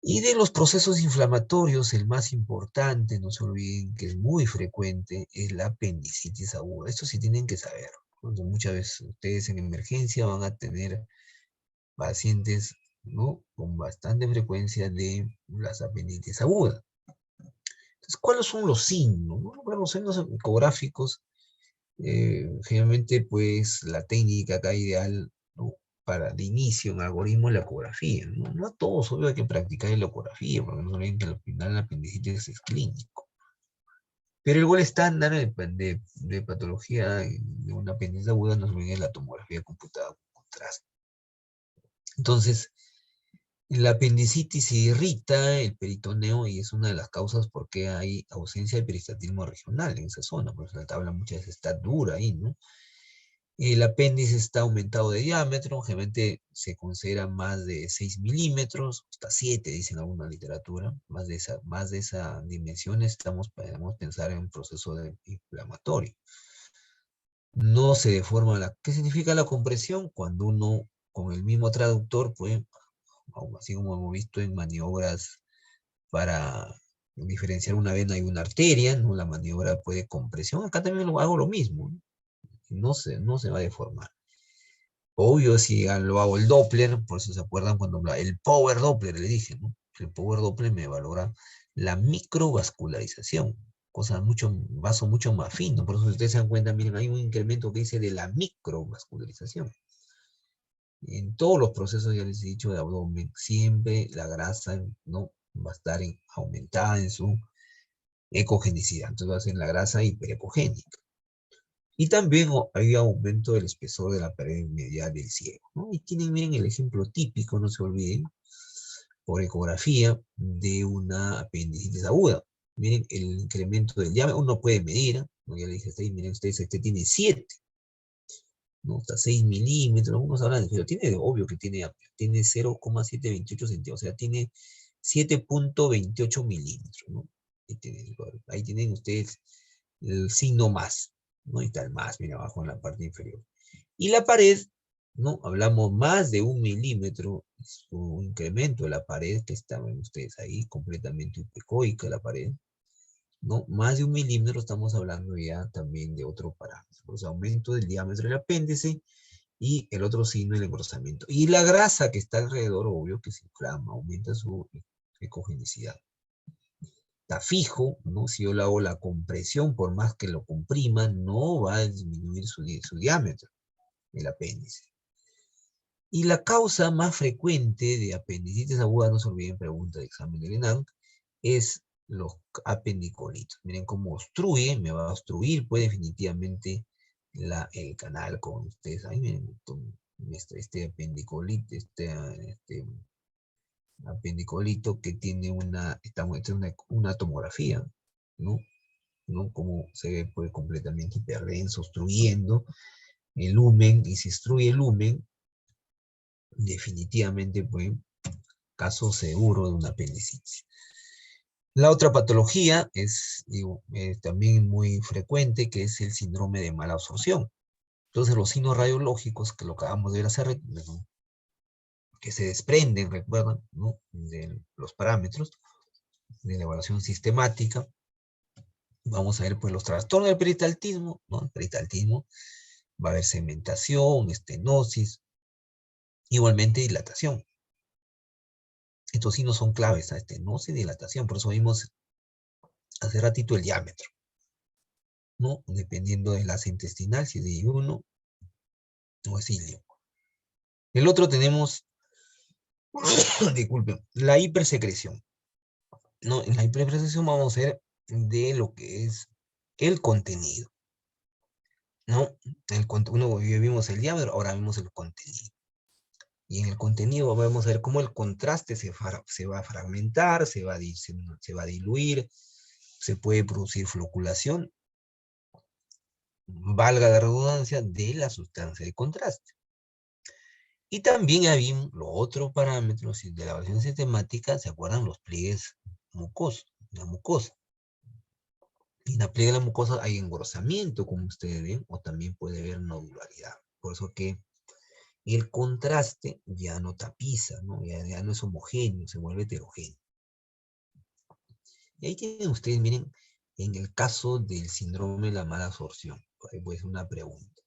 Y de los procesos inflamatorios, el más importante, no se olviden que es muy frecuente, es la apendicitis aguda. Esto sí tienen que saber. Muchas veces ustedes en emergencia van a tener pacientes, ¿no? Con bastante frecuencia de las apendicitis agudas. Entonces, ¿cuáles son los signos? ¿No? Bueno, los signos ecográficos, generalmente, pues, la técnica acá ideal, ¿no? Para de inicio en algoritmo la ecografía, ¿no? No a todos, obvio, hay que practicar la ecografía, porque no saben que al final la apendicitis es clínico. Pero el gol estándar de patología de una apendicitis aguda nos viene la tomografía computada con contraste. Entonces, la apendicitis se irrita el peritoneo y es una de las causas por qué hay ausencia de peristatismo regional en esa zona, porque la tabla muchas veces está dura ahí, ¿no? El apéndice está aumentado de diámetro, generalmente se considera más de 6 milímetros, hasta 7, dicen alguna literatura, más de esa dimensión podemos pensar en un proceso inflamatorio. No se deforma ¿Qué significa la compresión? Cuando uno, con el mismo traductor, pues, así como hemos visto en maniobras para diferenciar una vena y una arteria, ¿no? La maniobra puede compresión, acá también hago lo mismo, ¿no? No se va a deformar. Obvio, si lo hago el Doppler, por eso se acuerdan cuando el Power Doppler, le dije, ¿no? El Power Doppler me valora la microvascularización, vaso mucho más fino. Por eso si ustedes se dan cuenta, miren, hay un incremento que dice de la microvascularización. En todos los procesos, ya les he dicho, de abdomen, siempre la grasa, ¿no? Va a estar aumentada en su ecogenicidad. Entonces va a ser la grasa hiperecogénica. Y también hay aumento del espesor de la pared medial del ciego, ¿no? Y tienen, miren, el ejemplo típico, no se olviden, por ecografía, de una apendicitis aguda. Miren el incremento del diámetro, uno puede medir, ¿no? Ya le dije, miren ustedes, este tiene 7, ¿no? Hasta 6 milímetros, algunos hablan, pero tiene, obvio que tiene 0,728 centímetros, o sea, tiene 7,28 milímetros, ¿no? Ahí tienen ustedes el signo más, ¿no? Ahí está el más, mira, abajo en la parte inferior. Y la pared, ¿no? Hablamos más de 1 milímetro, es un incremento de la pared que ven ustedes ahí, completamente hipecoica la pared, ¿no? Más de 1 milímetro estamos hablando ya también de otro parámetro, pues aumento del diámetro del apéndice y el otro signo, el engrosamiento. Y la grasa que está alrededor, obvio que se inflama, aumenta su ecogenicidad. Está fijo, ¿no? Si yo le hago la compresión, por más que lo comprima, no va a disminuir su diámetro, el apéndice. Y la causa más frecuente de apendicitis aguda, no se olviden, pregunta de examen del ENAM, es los apendicolitos. Miren cómo obstruye, me va a obstruir, pues definitivamente el canal con ustedes. Ahí miren, este apendicolito, apendicolito que tiene una tomografía, ¿no? ¿No? Como se ve pues completamente hiperdenso, obstruyendo el lumen, y si obstruye el lumen, definitivamente pues caso seguro de una apendicitis. La otra patología es también muy frecuente, que es el síndrome de mala absorción. Entonces los signos radiológicos, que lo acabamos de ver hace rato, que se desprenden, recuerdan, ¿no? De los parámetros de la evaluación sistemática. Vamos a ver pues los trastornos del peristaltismo, ¿no? El peristaltismo va a haber segmentación, estenosis, igualmente dilatación. Estos signos son claves, estenosis y dilatación, por eso vimos hace ratito el diámetro, ¿no? Dependiendo del asa intestinal, si es de I1 o es ilio. El otro tenemos, disculpen, la hipersecreción, ¿no? En la hipersecreción vamos a ver de lo que es el contenido, ¿no? Ya vimos el diámetro, ahora vemos el contenido. Y en el contenido vamos a ver cómo el contraste se va a fragmentar, se va a diluir, se puede producir floculación, valga la redundancia, de la sustancia de contraste. Y también hay los otros parámetros de la evaluación sistemática, ¿se acuerdan? Los pliegues mucosos, la mucosa. Y en la pliegue de la mucosa hay engrosamiento, como ustedes ven, o también puede haber nodularidad. Por eso que el contraste ya no tapiza, ¿no? Ya no es homogéneo, se vuelve heterogéneo. Y ahí tienen ustedes, miren, en el caso del síndrome de la mala absorción, por ahí puede ser una pregunta.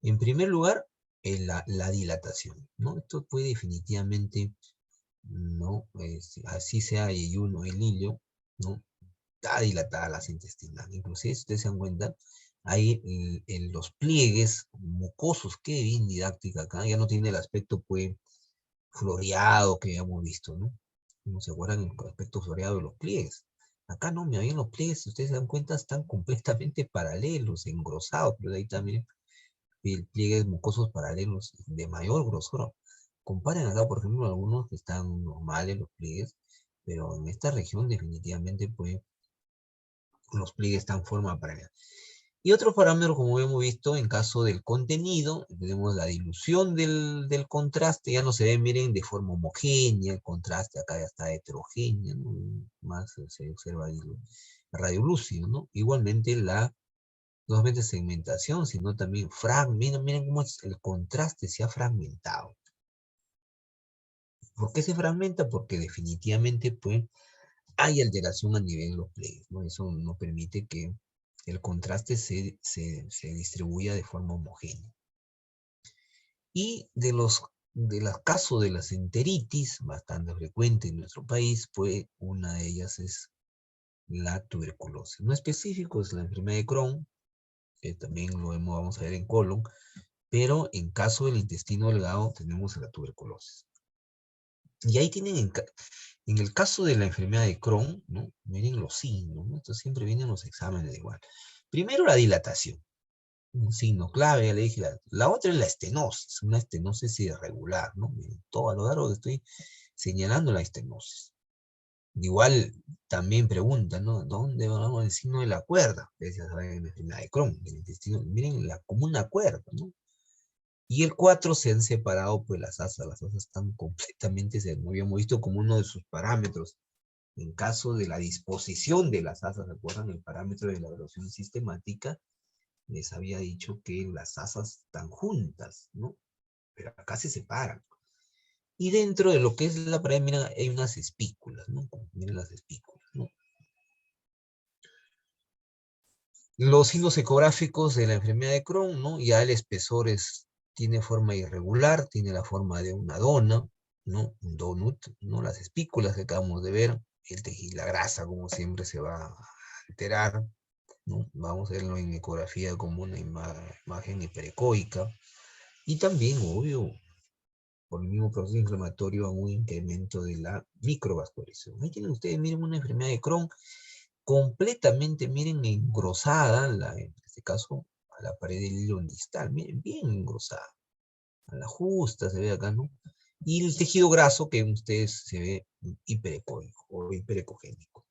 En primer lugar, la dilatación, ¿no? Esto puede definitivamente, ¿no? Así sea I1 el hilio, ¿no? Está dilatada la intestinal. Inclusive, si ustedes se dan cuenta, hay en los pliegues mucosos, qué bien didáctica acá, ya no tiene el aspecto, pues, floreado que habíamos visto, ¿no? ¿No se acuerdan el aspecto floreado de los pliegues? Acá no, me habían los pliegues, si ustedes se dan cuenta, están completamente paralelos, engrosados, pero de ahí también pliegues mucosos paralelos de mayor grosor. Comparen acá, por ejemplo, algunos que están normales los pliegues, pero en esta región definitivamente pues los pliegues están en forma paralela. Y otros parámetros, como hemos visto, en caso del contenido, tenemos la dilución del contraste, ya no se ve, miren, de forma homogénea, el contraste acá ya está heterogéneo, ¿no? Más se observa el radiolúcido, ¿no? Igualmente no solamente segmentación, sino también miren cómo el contraste se ha fragmentado. ¿Por qué se fragmenta? Porque definitivamente, pues, hay alteración a nivel de los pliegues, ¿no? Eso no permite que el contraste se distribuya de forma homogénea. Y los casos de las enteritis, bastante frecuente en nuestro país, pues una de ellas es la tuberculosis. No específico, es la enfermedad de Crohn, que también vamos a ver en colon, pero en caso del intestino delgado tenemos la tuberculosis. Y ahí tienen, en el caso de la enfermedad de Crohn, ¿no? Miren los signos, ¿no? Esto siempre viene en los exámenes de igual. Primero la dilatación, un signo clave, ya le dije. La otra es la estenosis, una estenosis irregular, ¿no? Miren, todo a lo largo estoy señalando la estenosis. Igual también preguntan, ¿no? ¿Dónde va el signo de la cuerda? Ya saben, en la enfermedad de Crohn, el intestino, miren, como una cuerda, ¿no? Y el 4 se han separado, pues las asas están completamente, como habíamos visto, como uno de sus parámetros. En caso de la disposición de las asas, ¿recuerdan el parámetro de la evaluación sistemática? Les había dicho que las asas están juntas, ¿no? Pero acá se separan. Y dentro de lo que es la pared, miren, hay unas espículas, ¿no? Miren las espículas, ¿no? Los signos ecográficos de la enfermedad de Crohn, ¿no? Ya el espesor tiene forma irregular, tiene la forma de una dona, ¿no? Un donut, ¿no? Las espículas que acabamos de ver, el tejido, la grasa, como siempre, se va a alterar, ¿no? Vamos a verlo en ecografía como una imagen hiperecoica. Y también, obvio, por el mismo proceso inflamatorio, un incremento de la microvascularización. Ahí tienen ustedes, miren, una enfermedad de Crohn completamente, miren, engrosada, en este caso, a la pared del hilo distal, miren, bien engrosada. A la justa se ve acá, ¿no? Y el tejido graso que ustedes se ve hiperecoico o hiperecogénico.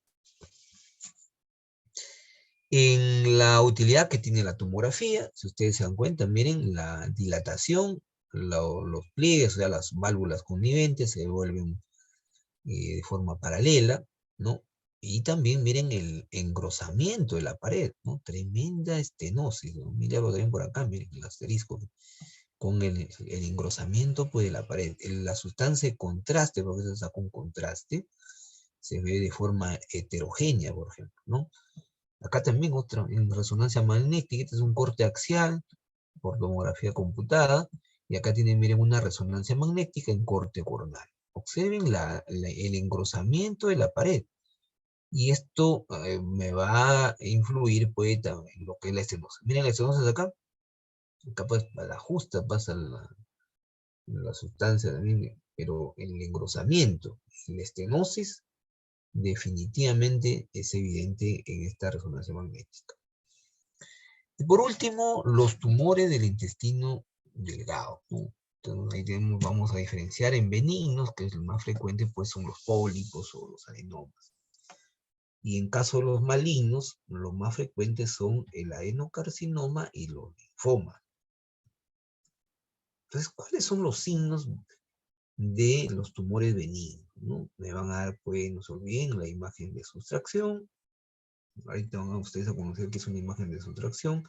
En la utilidad que tiene la tomografía, si ustedes se dan cuenta, miren la dilatación, los pliegues, o sea, las válvulas conniventes se vuelven de forma paralela, ¿no? Y también miren el engrosamiento de la pared, ¿no? Tremenda estenosis, ¿no? Miren lo ven por acá, miren el asterisco, con el engrosamiento pues, de la pared. La sustancia de contraste, porque se saca un contraste, se ve de forma heterogénea, por ejemplo, ¿no? Acá también otra, en resonancia magnética, este es un corte axial por tomografía computada, y acá tienen, miren, una resonancia magnética en corte coronal. Observen el engrosamiento de la pared. Y esto me va a influir, pues, también en lo que es la estenosis. Miren la estenosis acá. Acá, pues, a la justa pasa la sustancia también, pero el engrosamiento, la estenosis, definitivamente es evidente en esta resonancia magnética. Y por último, los tumores del intestino delgado, ¿no? Entonces, ahí vamos a diferenciar en benignos, que es el más frecuente, pues son los pólipos o los adenomas. Y en caso de los malignos, los más frecuentes son el adenocarcinoma y los linfomas. Entonces, ¿cuáles son los signos de los tumores benignos, ¿no? Me van a dar, pues, no se olviden, la imagen de sustracción. Ahorita van a ustedes a conocer que es una imagen de sustracción.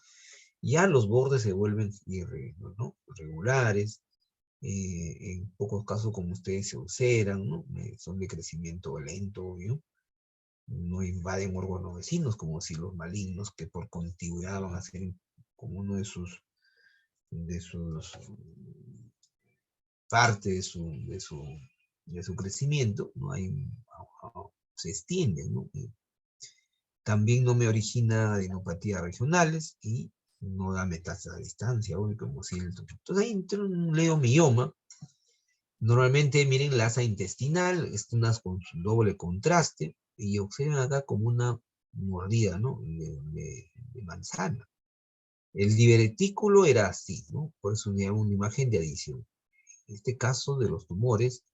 Ya los bordes se vuelven irregulares. En pocos casos, como ustedes se ulceran, ¿no? Son de crecimiento lento, obvio. No invaden órganos vecinos, como si los malignos, que por contigüidad van a ser como uno de sus parte de su crecimiento, ¿no? Se extienden, ¿no? También no me origina adenopatías regionales y no da metástasis a distancia, obvio, como si entonces ahí entra un leomioma. Normalmente, miren, la asa intestinal, es una con doble contraste, y observen acá como una mordida, ¿no? De manzana. El divertículo era así, ¿no? Por eso me llamo una imagen de adición. En este caso de los tumores,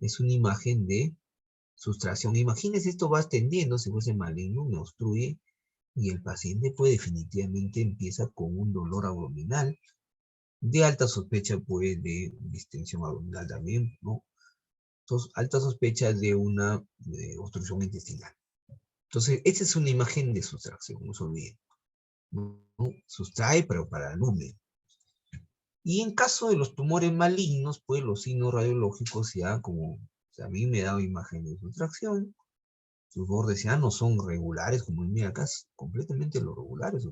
es una imagen de sustracción. Imagínense, esto va extendiendo, si fuese maligno, me obstruye, y el paciente pues definitivamente empieza con un dolor abdominal, de alta sospecha pues de distensión abdominal también, ¿no? Entonces, alta sospecha de una obstrucción intestinal. Entonces, esta es una imagen de sustracción, no se olviden, ¿no? Sustrae, pero para el húmedo. Y en caso de los tumores malignos, pues los signos radiológicos ya como, o sea, a mí me da imagen de sustracción, sus bordes ya no son regulares, como mira acá, es completamente los regulares.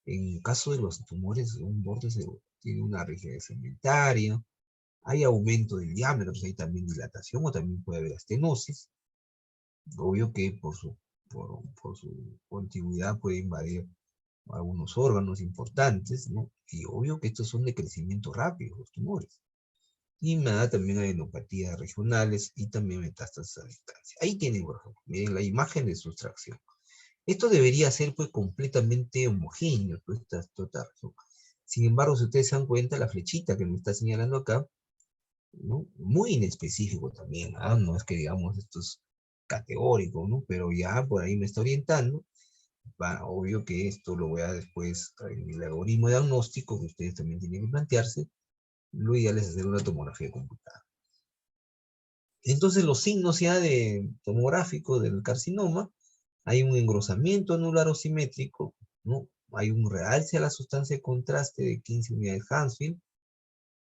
En caso de los tumores, un borde tiene una rigidez segmentaria, hay aumento del diámetro, pues hay también dilatación o también puede haber estenosis. Obvio que por su continuidad puede invadir algunos órganos importantes, ¿no? Y obvio que estos son de crecimiento rápido, los tumores. Y me da también adenopatías regionales y también metástasis a distancia. Ahí tienen, por ejemplo, miren la imagen de sustracción. Esto debería ser pues completamente homogéneo, pues, esta región. Sin embargo, si ustedes se dan cuenta, la flechita que me está señalando acá, ¿no? Muy inespecífico también, ¿ah? No es que digamos esto es categórico, ¿no? Pero ya por ahí me está orientando. Obvio que esto lo voy a después, en el algoritmo diagnóstico que ustedes también tienen que plantearse, lo ideal es hacer una tomografía computada. Entonces los signos ya de tomográfico del carcinoma, hay un engrosamiento anular o simétrico, ¿no? Hay un realce a la sustancia de contraste de 15 unidades Hansfield,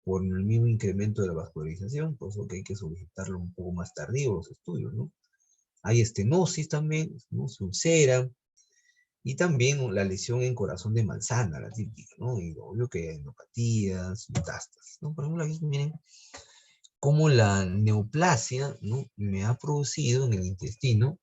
por el mismo incremento de la vascularización, por eso que hay que solicitarlo un poco más tardío los estudios, ¿no? Hay estenosis también, ¿no? Se ulcera, y también la lesión en corazón de manzana, la típica, ¿no? Y obvio que hay enopatías, metástasis, ¿no? Por ejemplo, aquí miren cómo la neoplasia, ¿no? Me ha producido en el intestino,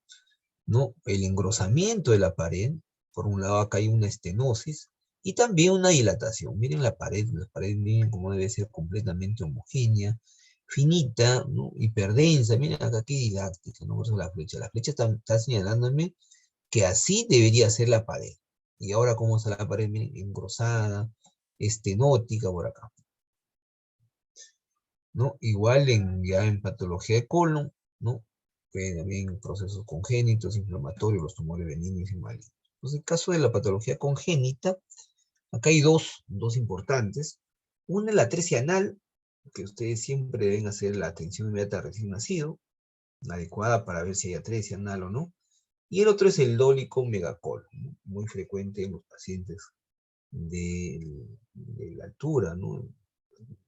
¿no? El engrosamiento de la pared. Por un lado acá hay una estenosis y también una dilatación. Miren la pared miren cómo debe ser completamente homogénea, finita, ¿no? Hiperdensa. Miren acá qué didáctica, ¿no? Por eso la flecha. La flecha está señalándome que así debería ser la pared. Y ahora cómo está la pared, miren, engrosada, estenótica por acá, ¿no? Igual ya en patología de colon, ¿no? También procesos congénitos, inflamatorios, los tumores benignos y malignos. Entonces, en el caso de la patología congénita, acá hay dos importantes. Una es la atresia anal, que ustedes siempre deben hacer la atención inmediata recién nacido, adecuada para ver si hay atresia anal o no. Y el otro es el dólico megacolon, ¿no? Muy frecuente en los pacientes de la altura, ¿no?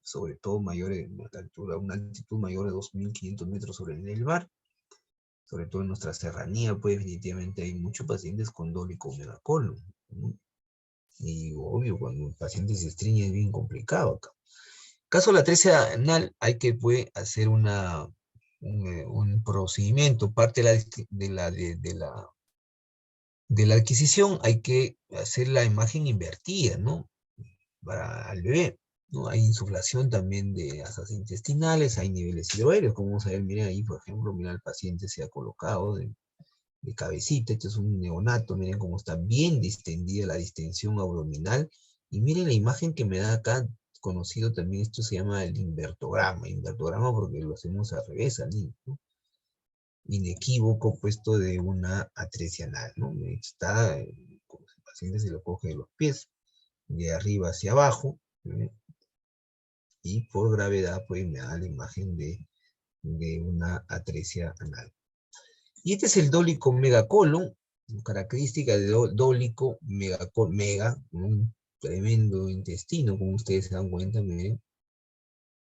Sobre todo mayores de altura, una altitud mayor de 2.500 metros sobre el nivel del mar, sobre todo en nuestra serranía, pues definitivamente hay muchos pacientes con dólico megacolon, ¿no? Y obvio, cuando el paciente se estreñe es bien complicado acá. Caso de la atresia anal, hay que hacer una un procedimiento, parte de la adquisición, hay que hacer la imagen invertida, ¿no? Para el bebé, ¿no? Hay insuflación también de asas intestinales, hay niveles hidroaéreos, como vamos a ver, miren ahí, por ejemplo, mira, el paciente se ha colocado de cabecita, este es un neonato, miren cómo está bien distendida la distensión abdominal, y miren la imagen que me da acá, conocido también, esto se llama el invertograma porque lo hacemos al revés al niño, ¿no? Inequívoco puesto de una atresia anal, ¿no? Está, como si el paciente se lo coge de los pies, de arriba hacia abajo, ¿no? Y por gravedad, pues me da la imagen de una atresia anal. Y este es el dólico megacolon, característica de dólico mega, un tremendo intestino, como ustedes se dan cuenta, miren.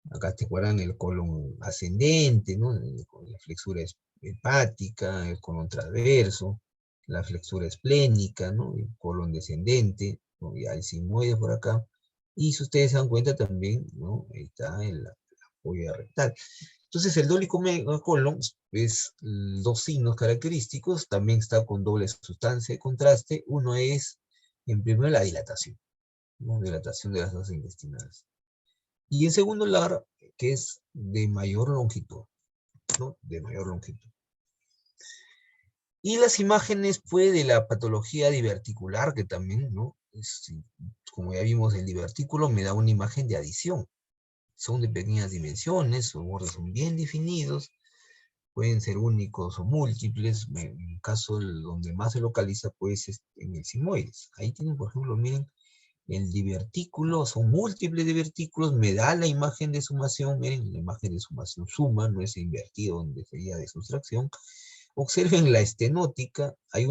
Acá te acuerdan el colon ascendente, ¿no? La flexura hepática, el colon transverso, la flexura esplénica, ¿no? El colon descendente, ¿no? Y el sigmoide por acá. Y si ustedes se dan cuenta también, ¿no? Ahí está la polla rectal. Entonces el dólico megacolon es dos signos característicos, también está con doble sustancia de contraste. Uno es, en primer lugar, la dilatación, ¿no? Dilatación de las asas intestinales. Y en segundo lugar, que es de mayor longitud, ¿no? De mayor longitud. Y las imágenes, pues, de la patología diverticular, que también, ¿no? Como ya vimos, el divertículo me da una imagen de adición. Son de pequeñas dimensiones, sus bordes son bien definidos, pueden ser únicos o múltiples. En el caso donde más se localiza, pues, es en el sigmoides. Ahí tienen, por ejemplo, miren, el divertículo, son múltiples divertículos, me da la imagen de sumación, miren, la imagen de sumación suma, no es invertido donde sería de sustracción. Observen la estenótica, hay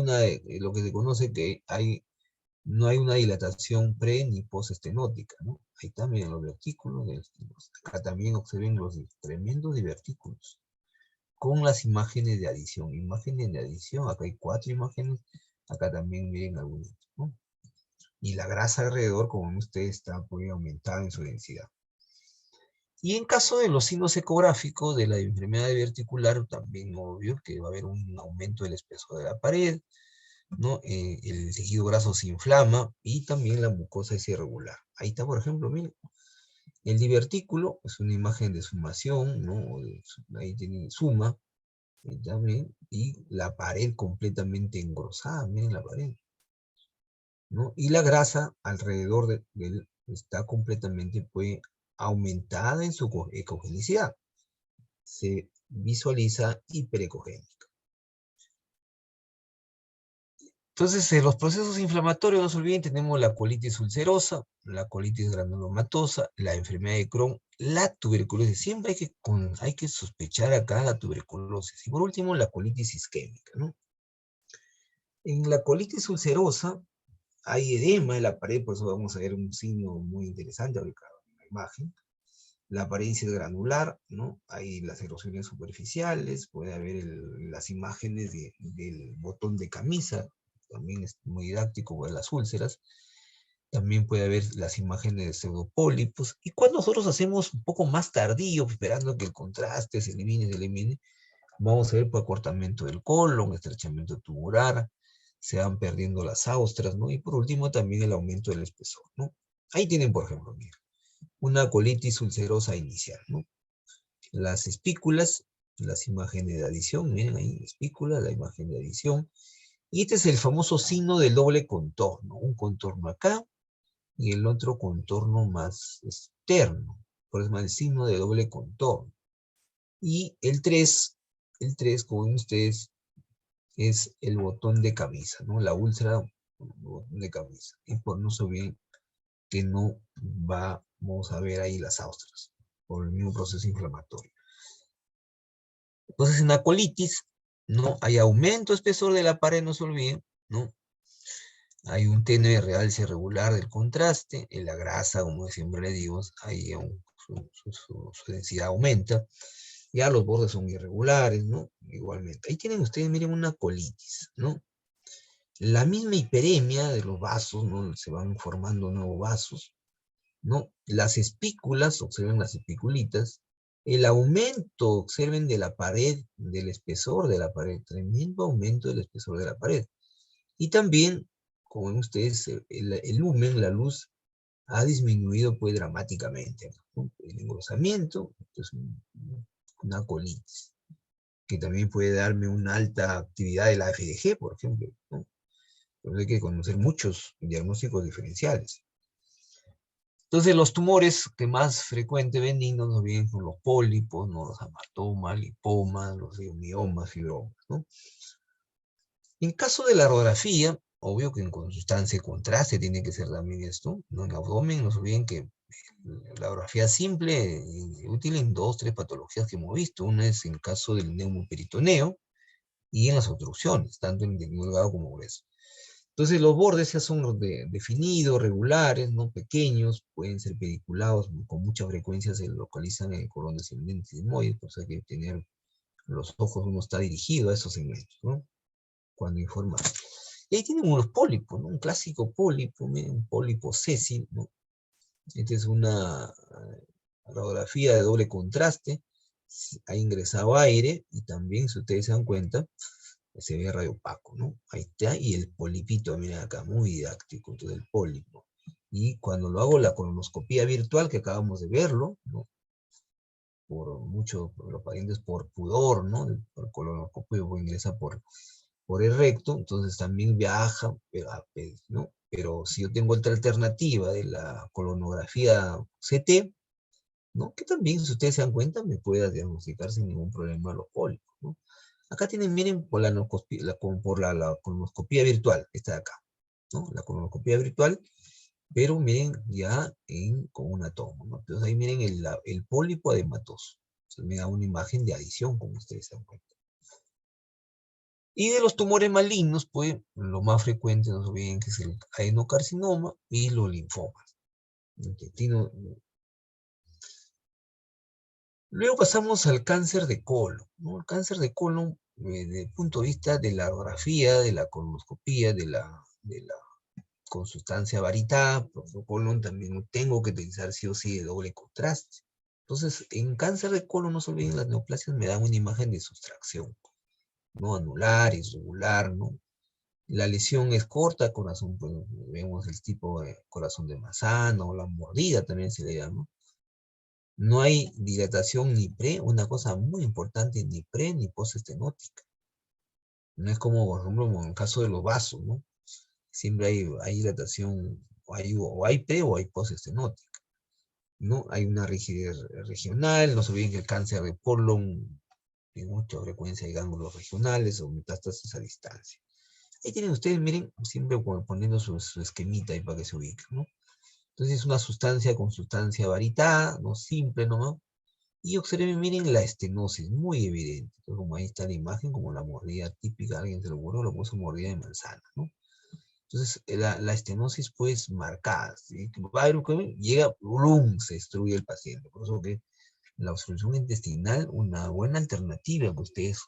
lo que se conoce que no hay una dilatación pre ni postestenótica, ¿no? Ahí también los divertículos, acá también observen los tremendos divertículos, con las imágenes de adición. Imágenes de adición, acá hay 4 imágenes, acá también miren algunas, ¿no? Y la grasa alrededor, como ven ustedes, está muy aumentada en su densidad. Y en caso de los signos ecográficos de la enfermedad diverticular, también obvio que va a haber un aumento del espesor de la pared, ¿no? El tejido graso se inflama y también la mucosa es irregular. Ahí está, por ejemplo, miren, el divertículo es una imagen de sumación, ¿no? Ahí tiene suma, también, y la pared completamente engrosada, miren la pared, ¿no? Y la grasa alrededor de él está completamente, pues, aumentada en su ecogenicidad. Se visualiza hiperecogénica. Entonces, en los procesos inflamatorios, no se olviden, tenemos la colitis ulcerosa, la colitis granulomatosa, la enfermedad de Crohn, la tuberculosis. Siempre hay que sospechar acá la tuberculosis. Y por último, la colitis isquémica, ¿no? En la colitis ulcerosa hay edema en la pared, por eso vamos a ver un signo muy interesante ahorita en la imagen. La apariencia es granular, ¿no? Hay las erosiones superficiales, puede haber las imágenes del botón de camisa, también es muy didáctico ver las úlceras. También puede haber las imágenes de pseudopólipos. Y cuando nosotros hacemos un poco más tardío, esperando que el contraste se elimine, vamos a ver por acortamiento del colon, estrechamiento tubular, se van perdiendo las austras, ¿no? Y por último también el aumento del espesor, ¿no? Ahí tienen, por ejemplo, mira, una colitis ulcerosa inicial, ¿no? Las espículas, las imágenes de adición, miren ahí, espícula, la imagen de adición. Y este es el famoso signo del doble contorno, un contorno acá y el otro contorno más externo, por eso es el signo de doble contorno. Y el 3, como ven ustedes, es el botón de camisa, ¿no? La úlcera, botón de camisa. Y por no se olviden que no vamos a ver ahí las austras, por el mismo proceso inflamatorio. Entonces en la colitis, ¿no? Hay aumento espesor de la pared, no se olviden, ¿no? Hay un tenue realce irregular del contraste, en la grasa, como siempre le digo, ahí su densidad aumenta. Ya los bordes son irregulares, ¿no? Igualmente. Ahí tienen ustedes, miren, una colitis, ¿no? La misma hiperemia de los vasos, ¿no? Se van formando nuevos vasos, ¿no? Las espículas, observen las espiculitas, El aumento, observen, de la pared, del espesor de la pared, tremendo aumento del espesor de la pared. Y también, como ven ustedes, el lumen, la luz, ha disminuido pues dramáticamente, ¿no? El engrosamiento, esto es una colitis, que también puede darme una alta actividad de la FDG, por ejemplo, ¿no? Entonces hay que conocer muchos diagnósticos diferenciales. Entonces los tumores que más frecuente benignos nos vienen con los pólipos, ¿no? Los hematomas, lipomas, los miomas, fibromas, ¿no? En caso de la radiografía, obvio que con sustancia de contraste tiene que ser también esto, ¿no? En abdomen, no se olviden que la radiografía simple es útil en 2, 3 patologías que hemos visto. Una es en caso del neumoperitoneo y en las obstrucciones, tanto en delgado como grueso. Entonces los bordes ya son definidos, regulares, ¿no? Pequeños, pueden ser pediculados, con mucha frecuencia se localizan en el colon descendente sigmoide, por eso hay que tener los ojos, uno está dirigido a esos segmentos, ¿no? Cuando informa. Y ahí tienen unos pólipos, ¿no? Un clásico pólipo, miren, un pólipo sésil, ¿no? Esta es una radiografía de doble contraste, ha ingresado aire, y también, si ustedes se dan cuenta, se ve radio opaco, ¿no? Ahí está, y el polipito, miren acá, muy didáctico, todo el pólipo. Y cuando lo hago la colonoscopía virtual, que acabamos de verlo, ¿no? Por mucho, por los pacientes por pudor, ¿no? Por colonoscopia ingresa por el recto, entonces también viaja, ¿no? Pero si yo tengo otra alternativa de la colonografía CT, ¿no? Que también, si ustedes se dan cuenta, me puede diagnosticar sin ningún problema los pólipos, ¿no? Acá tienen, miren, por la colonoscopía virtual, esta de acá, ¿no? La colonoscopía virtual, pero miren ya con una toma, ¿no? Entonces ahí miren el pólipo adematoso. Entonces me da una imagen de adición, como ustedes se dan cuenta. Y de los tumores malignos, pues, lo más frecuente, no se olviden, que es el adenocarcinoma y los linfomas. Intestino. Luego pasamos al cáncer de colon, ¿no? El cáncer de colon, desde el punto de vista de la radiografía, de la colonoscopía, con sustancia varitada, por colon también tengo que utilizar sí o sí de doble contraste. Entonces, en cáncer de colon, no se olviden, las neoplasias me dan una imagen de sustracción, ¿no? Anular, irregular, ¿no? La lesión es corta, corazón, pues, vemos el tipo de corazón de manzana, o la mordida también se le llama. No hay dilatación ni una cosa muy importante, ni ni postestenótica. No es como, por ejemplo, en el caso de los vasos, ¿no? Siempre hay dilatación, o hay o hay postestenótica, ¿no? Hay una rigidez regional, no se olviden que el cáncer de colon tiene mucha frecuencia de ganglios regionales o metástasis a distancia. Ahí tienen ustedes, miren, siempre poniendo su esquemita ahí para que se ubiquen, ¿no? Entonces es una sustancia con sustancia varitada, no simple nomás. Y observen, miren la estenosis, muy evidente. Entonces, como ahí está la imagen, como la mordida típica, alguien se lo ocurrió, lo puso mordida de manzana, ¿no? Entonces la estenosis pues marcada, ¿sí? Llega, ¡blum!, se destruye el paciente. Por eso que la obstrucción intestinal, una buena alternativa que ustedes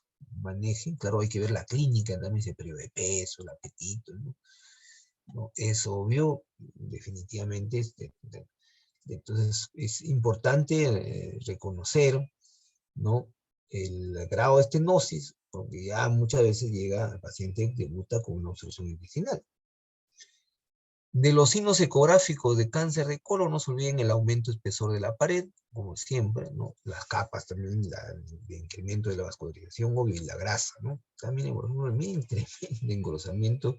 manejen. Claro, hay que ver la clínica, también ese periodo de peso, el apetito, ¿no? ¿No? Es obvio, definitivamente. Entonces, es importante reconocer, ¿no? El grado de estenosis, porque ya muchas veces llega el paciente que debuta con una obstrucción intestinal. De los signos ecográficos de cáncer de colon, no se olviden el aumento espesor de la pared, como siempre, ¿no? Las capas también, el incremento de la vascularización y la grasa, ¿no? También, por ejemplo, miren, tremendo engrosamiento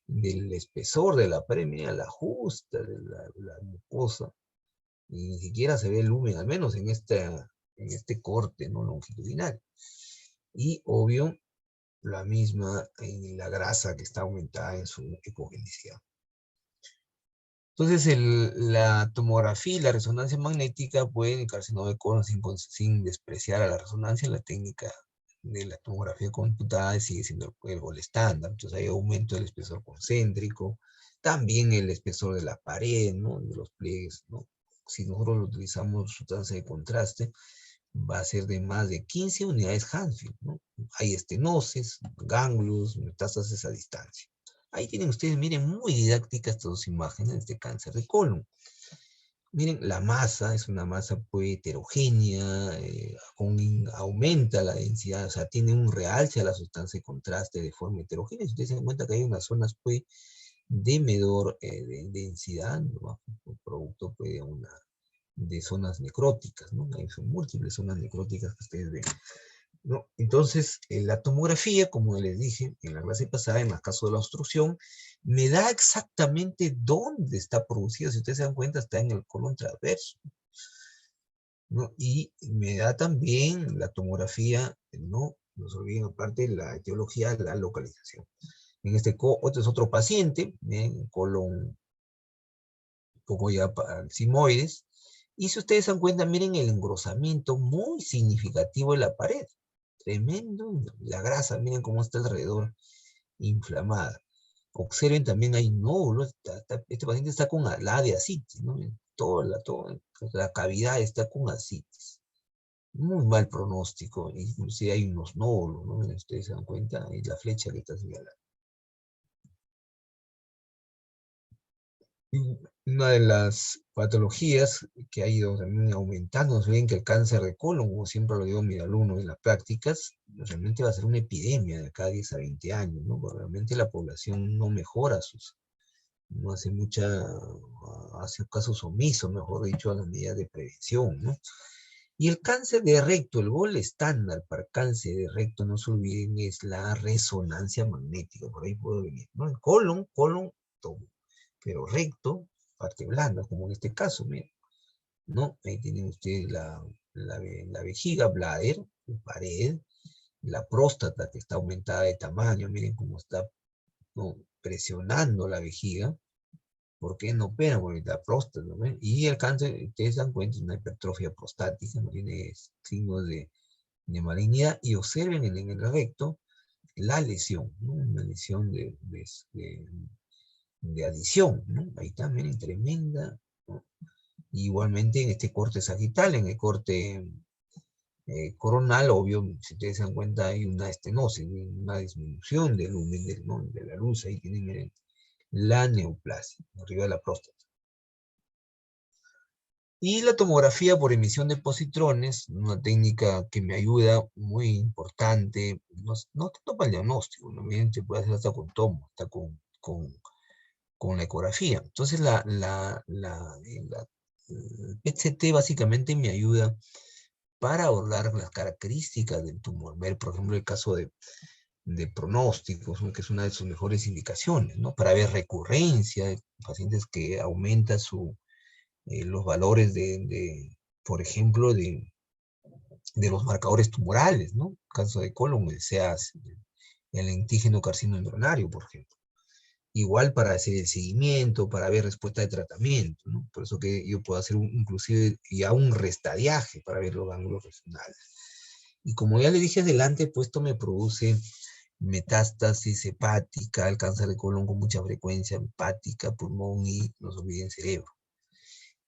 del espesor de la pared, miren la justa de la mucosa, y ni siquiera se ve el lumen, al menos en este corte, ¿no? Longitudinal. Y, obvio, la misma en la grasa que está aumentada en su ecogenicidad. Entonces, la tomografía y la resonancia magnética pueden, carcinoma de colon, sin despreciar a la resonancia, la técnica de la tomografía computada sigue siendo el gol estándar. Entonces, hay aumento del espesor concéntrico, también el espesor de la pared, ¿no? De los pliegues, ¿no? Si nosotros utilizamos sustancia de contraste, va a ser de más de 15 unidades Hansfield, ¿no? Hay estenosis, ganglios, metástasis a distancia. Ahí tienen ustedes, miren, muy didácticas estas dos imágenes de cáncer de colon. Miren, la masa es una masa pues heterogénea, aumenta la densidad, o sea, tiene un realce a la sustancia de contraste de forma heterogénea. Si ustedes se dan cuenta que hay unas zonas pues de menor densidad, ¿no? Producto pues de zonas necróticas, ¿no? Hay son múltiples zonas necróticas que ustedes ven, ¿no? Entonces, la tomografía, como les dije en la clase pasada, en el caso de la obstrucción, me da exactamente dónde está producido. Si ustedes se dan cuenta, está en el colon transverso, ¿no? Y me da también la tomografía, no se olviden, aparte de la etiología, la localización. En este es otro paciente, colon un poco ya para simoides. Y si ustedes se dan cuenta, miren el engrosamiento muy significativo de la pared. Tremendo. La grasa, miren cómo está alrededor, inflamada. Observen también hay nódulos. Este paciente está con la de ascitis, ¿no? Toda la cavidad está con ascitis. Muy mal pronóstico. Inclusive hay unos nódulos, ¿no? Ustedes se dan cuenta, ahí la flecha que está señalando. Una de las patologías que ha ido también aumentando, ven que el cáncer de colon, como siempre lo digo a mis alumnos en las prácticas, realmente va a ser una epidemia de acá a 10 a 20 años, ¿no? Porque realmente la población no mejora no hace casos omisos, mejor dicho, a las medidas de prevención, ¿no? Y el cáncer de recto, el gol estándar para cáncer de recto, no se olviden, es la resonancia magnética, por ahí puedo venir, ¿no? El colon, todo, pero recto, parte blanda, como en este caso, miren, ¿no? Ahí tienen ustedes la vejiga, bladder, pared, la próstata que está aumentada de tamaño, miren cómo está, ¿no? Presionando la vejiga. ¿Por qué no opera? Porque la próstata, ¿no? Y el cáncer, ustedes se dan cuenta, es una hipertrofia prostática, no tiene signos de malignidad, y observen en el recto la lesión, ¿no? Una lesión de adición, ¿no? Ahí está, miren, tremenda, ¿no? Igualmente en este corte sagital, en el corte coronal, obvio, si ustedes se dan cuenta, hay una estenosis, una disminución del lumen de la luz. Ahí tienen, miren, la neoplasia, arriba de la próstata. Y la tomografía por emisión de positrones, una técnica que me ayuda, muy importante, no tanto para el diagnóstico, ¿no? Miren, se puede hacer hasta con tomo, hasta con la ecografía. Entonces, el PET-CT básicamente me ayuda para abordar las características del tumor. Ver, por ejemplo, el caso de pronósticos, ¿no? Que es una de sus mejores indicaciones, ¿no? Para ver recurrencia de pacientes que aumenta los valores por ejemplo, de los marcadores tumorales, ¿no? Caso de colon, sea el antígeno carcinoma embrionario, por ejemplo. Igual para hacer el seguimiento, para ver respuesta de tratamiento, ¿no? Por eso que yo puedo hacer inclusive ya un restadiaje para ver los ángulos regionales. Y como ya le dije adelante, pues esto me produce metástasis hepática, el cáncer de colon con mucha frecuencia, hepática, pulmón y, no se olviden, cerebro.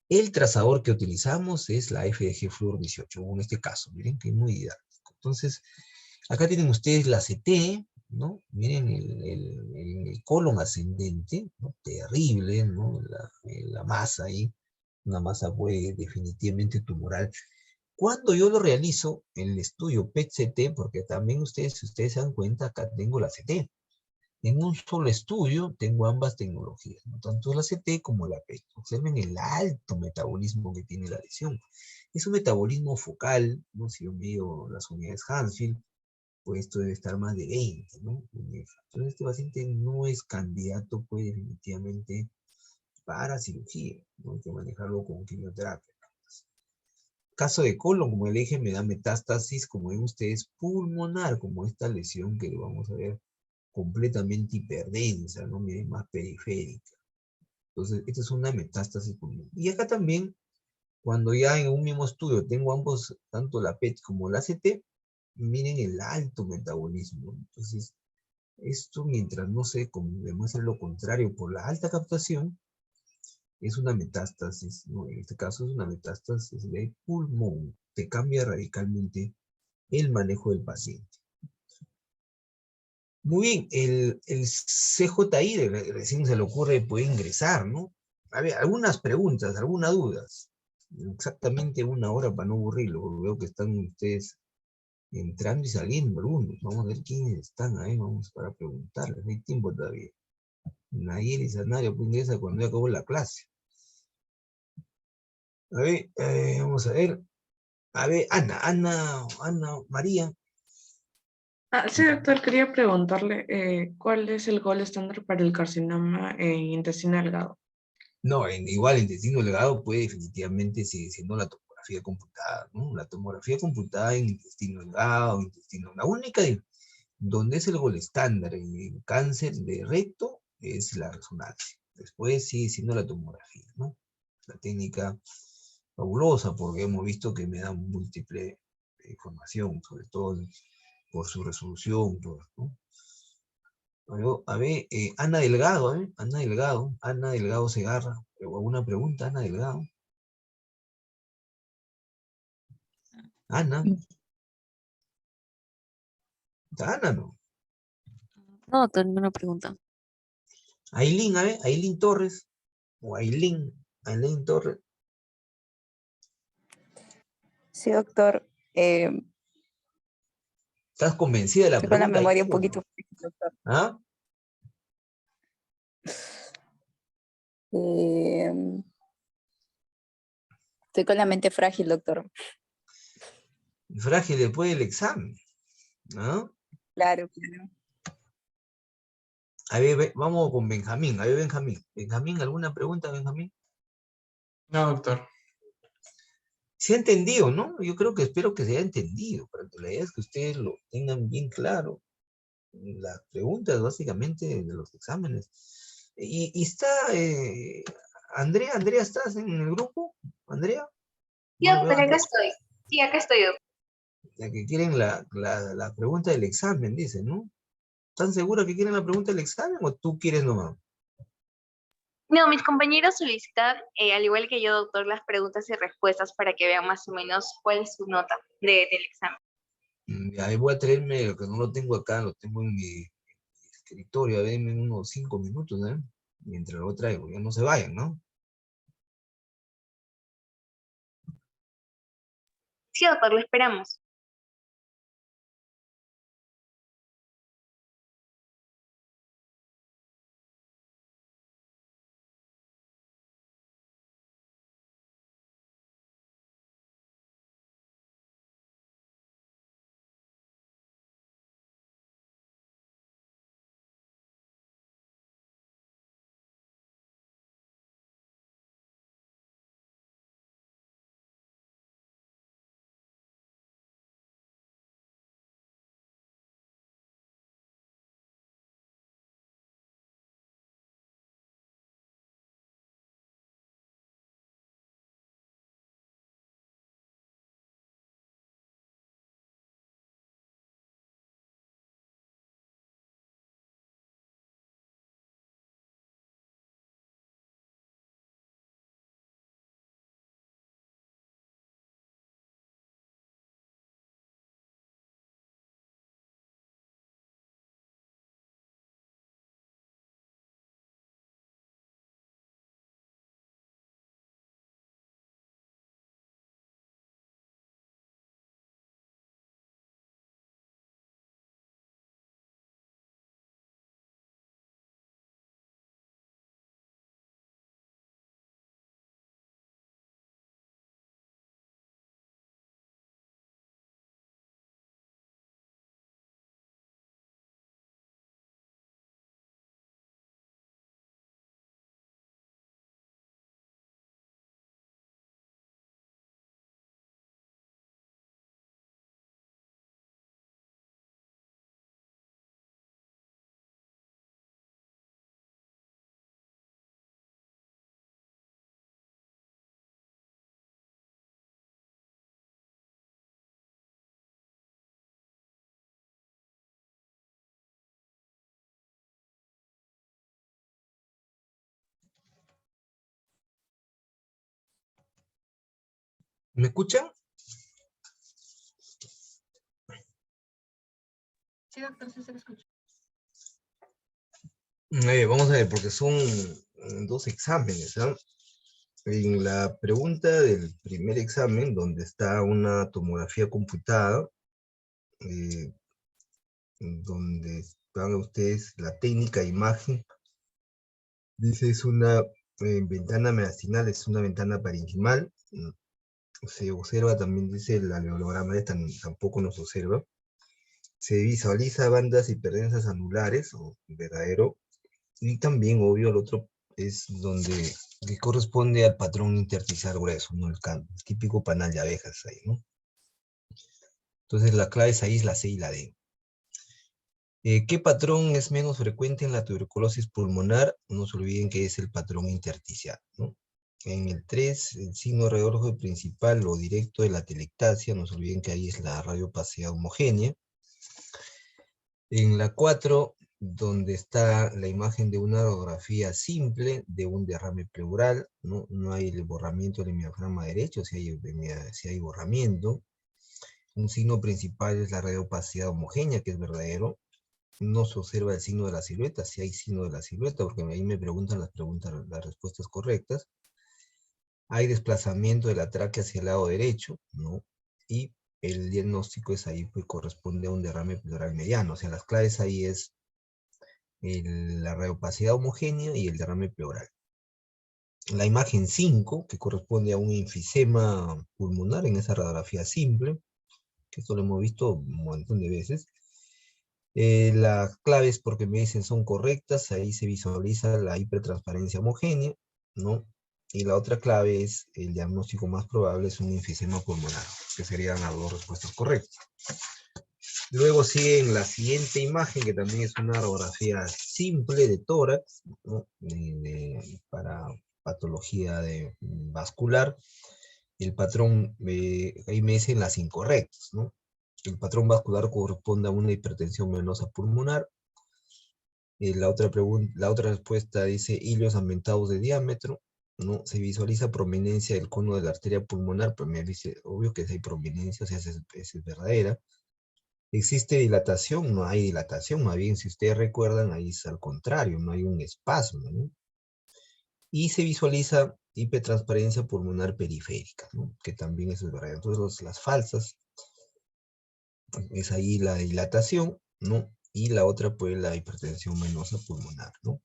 El trazador que utilizamos es la FDG Fluor 18, en este caso, miren que es muy didáctico. Entonces, acá tienen ustedes la CT, ¿no? Miren el colon ascendente, ¿no? Terrible, ¿no? La masa ahí, una masa pues definitivamente tumoral. Cuando yo lo realizo, el estudio PET-CT, porque también ustedes, si ustedes se dan cuenta, acá tengo la CT. En un solo estudio tengo ambas tecnologías, ¿no? Tanto la CT como la PET. Observen el alto metabolismo que tiene la lesión. Es un metabolismo focal, ¿no? Si yo mido las unidades Hansfield, pues esto debe estar más de 20, ¿no? Entonces este paciente no es candidato, pues definitivamente, para cirugía, ¿no? Hay que manejarlo con quimioterapia. Caso de colon, como le dije, me da metástasis, como ven ustedes, pulmonar, como esta lesión que vamos a ver completamente hiperdensa, ¿no? Miren, más periférica. Entonces, esta es una metástasis pulmonar. Y acá también, cuando ya en un mismo estudio tengo ambos, tanto la PET como la CT, miren el alto metabolismo. Entonces, esto mientras no se demuestra lo contrario por la alta captación, es una metástasis, ¿no? En este caso es una metástasis de pulmón, que cambia radicalmente el manejo del paciente. Muy bien, el CJI recién se le ocurre puede ingresar, ¿no? A ver, algunas preguntas, algunas dudas. Exactamente 1 hora para no aburrirlo, porque veo que están ustedes entrando y saliendo algunos. Vamos a ver quiénes están ahí, vamos para preguntarles, no hay tiempo todavía. Nayeli Sanario pues ingresa cuando ya acabó la clase. A ver, vamos a ver. A ver, Ana María. Sí, doctor, quería preguntarle cuál es el gol estándar para el carcinoma en intestino delgado. No, igual el intestino delgado puede definitivamente seguir siendo la tomografía computada, ¿no? La tomografía computada en intestino delgado, la única donde es el gol estándar en cáncer de recto es la resonancia. Después sigue siendo la tomografía, ¿no? La técnica fabulosa porque hemos visto que me da múltiple información, sobre todo por su resolución, ¿no? A ver, Ana Delgado, Ana Delgado Segarra. ¿Alguna pregunta, Ana Delgado? Ana. ¿Está Ana, no? No, doctor, ninguna pregunta. Ailín, a ver, Ailín Torres. O Ailín Torres. Sí, doctor. ¿Estás convencida de la Estoy con la pregunta, memoria un Ailín, o poquito no? frágil, doctor. ¿Ah? Eh, Estoy con la mente frágil, doctor. Frágil después del examen, ¿no? Claro, claro. A ver, vamos con Benjamín. A ver, Benjamín. Benjamín, ¿alguna pregunta, Benjamín? No, doctor. Se ha entendido, ¿no? Yo creo que espero que se haya entendido, para que la idea es que ustedes lo tengan bien claro. Las preguntas, básicamente, de los exámenes. Y está, Andrea, ¿estás en el grupo? ¿Andrea? Sí, No veo a doctor, acá Andrea. estoy. Sí, acá estoy, doctor. La que quieren la pregunta del examen, dice, ¿no? ¿Están seguras que quieren la pregunta del examen o tú quieres nomás? No, mis compañeros solicitan, al igual que yo, doctor, las preguntas y respuestas para que vean más o menos cuál es su nota del examen. Ahí voy a traerme, lo que no lo tengo acá, lo tengo en mi escritorio, a ver, en unos 5 minutos, ¿eh? Mientras lo traigo, ya no se vayan, ¿no? Sí, doctor, lo esperamos. ¿Me escuchan? Sí, doctor, sí se lo escucho. Vamos a ver, porque son dos exámenes, ¿no? En la pregunta del primer examen, donde está una tomografía computada, donde van ustedes la técnica de imagen, dice es una ventana mediastinal, es una ventana parenquimal. Se observa también, dice el alveolograma, tampoco nos observa. Se visualiza bandas hiperdensas anulares, o verdadero, y también, obvio, el otro es donde que corresponde al patrón intersticial grueso, ¿no? El típico panal de abejas ahí, ¿no? Entonces la clave ahí es la C y la D. ¿Qué patrón es menos frecuente en la tuberculosis pulmonar? No se olviden que es el patrón intersticial, ¿no? En el 3, el signo radiológico principal o directo de la telectasia, no se olviden que ahí es la radiopacidad homogénea. En la 4, donde está la imagen de una radiografía simple de un derrame pleural, ¿no? No hay el borramiento del hemiograma derecho, si hay borramiento. Un signo principal es la radiopacidad homogénea, que es verdadero. No se observa el signo de la silueta, si hay signo de la silueta, porque ahí me preguntan las respuestas correctas. Hay desplazamiento de la tráquea hacia el lado derecho, ¿no? Y el diagnóstico es ahí, pues corresponde a un derrame pleural mediano. O sea, las claves ahí es la radiopacidad homogénea y el derrame pleural. La imagen 5, que corresponde a un enfisema pulmonar en esa radiografía simple, que esto lo hemos visto un montón de veces. Las claves, porque me dicen son correctas, ahí se visualiza la hipertransparencia homogénea, ¿no? Y la otra clave es, el diagnóstico más probable es un enfisema pulmonar, que serían las dos respuestas correctas. Luego sigue en la siguiente imagen, que también es una radiografía simple de tórax, ¿no? Para patología vascular. El patrón, ahí me dicen las incorrectas, ¿no? El patrón vascular corresponde a una hipertensión venosa pulmonar. La otra respuesta dice hilios aumentados de diámetro, ¿no? Se visualiza prominencia del cono de la arteria pulmonar, pero me dice, obvio que si hay prominencia, o sea, esa es verdadera. ¿Existe dilatación? No hay dilatación, más bien, si ustedes recuerdan, ahí es al contrario, no hay un espasmo, ¿no? Y se visualiza hipertransparencia pulmonar periférica, ¿no? Que también eso es verdadero. Entonces, las falsas, es ahí la dilatación, ¿no? Y la otra, pues, la hipertensión venosa pulmonar, ¿no?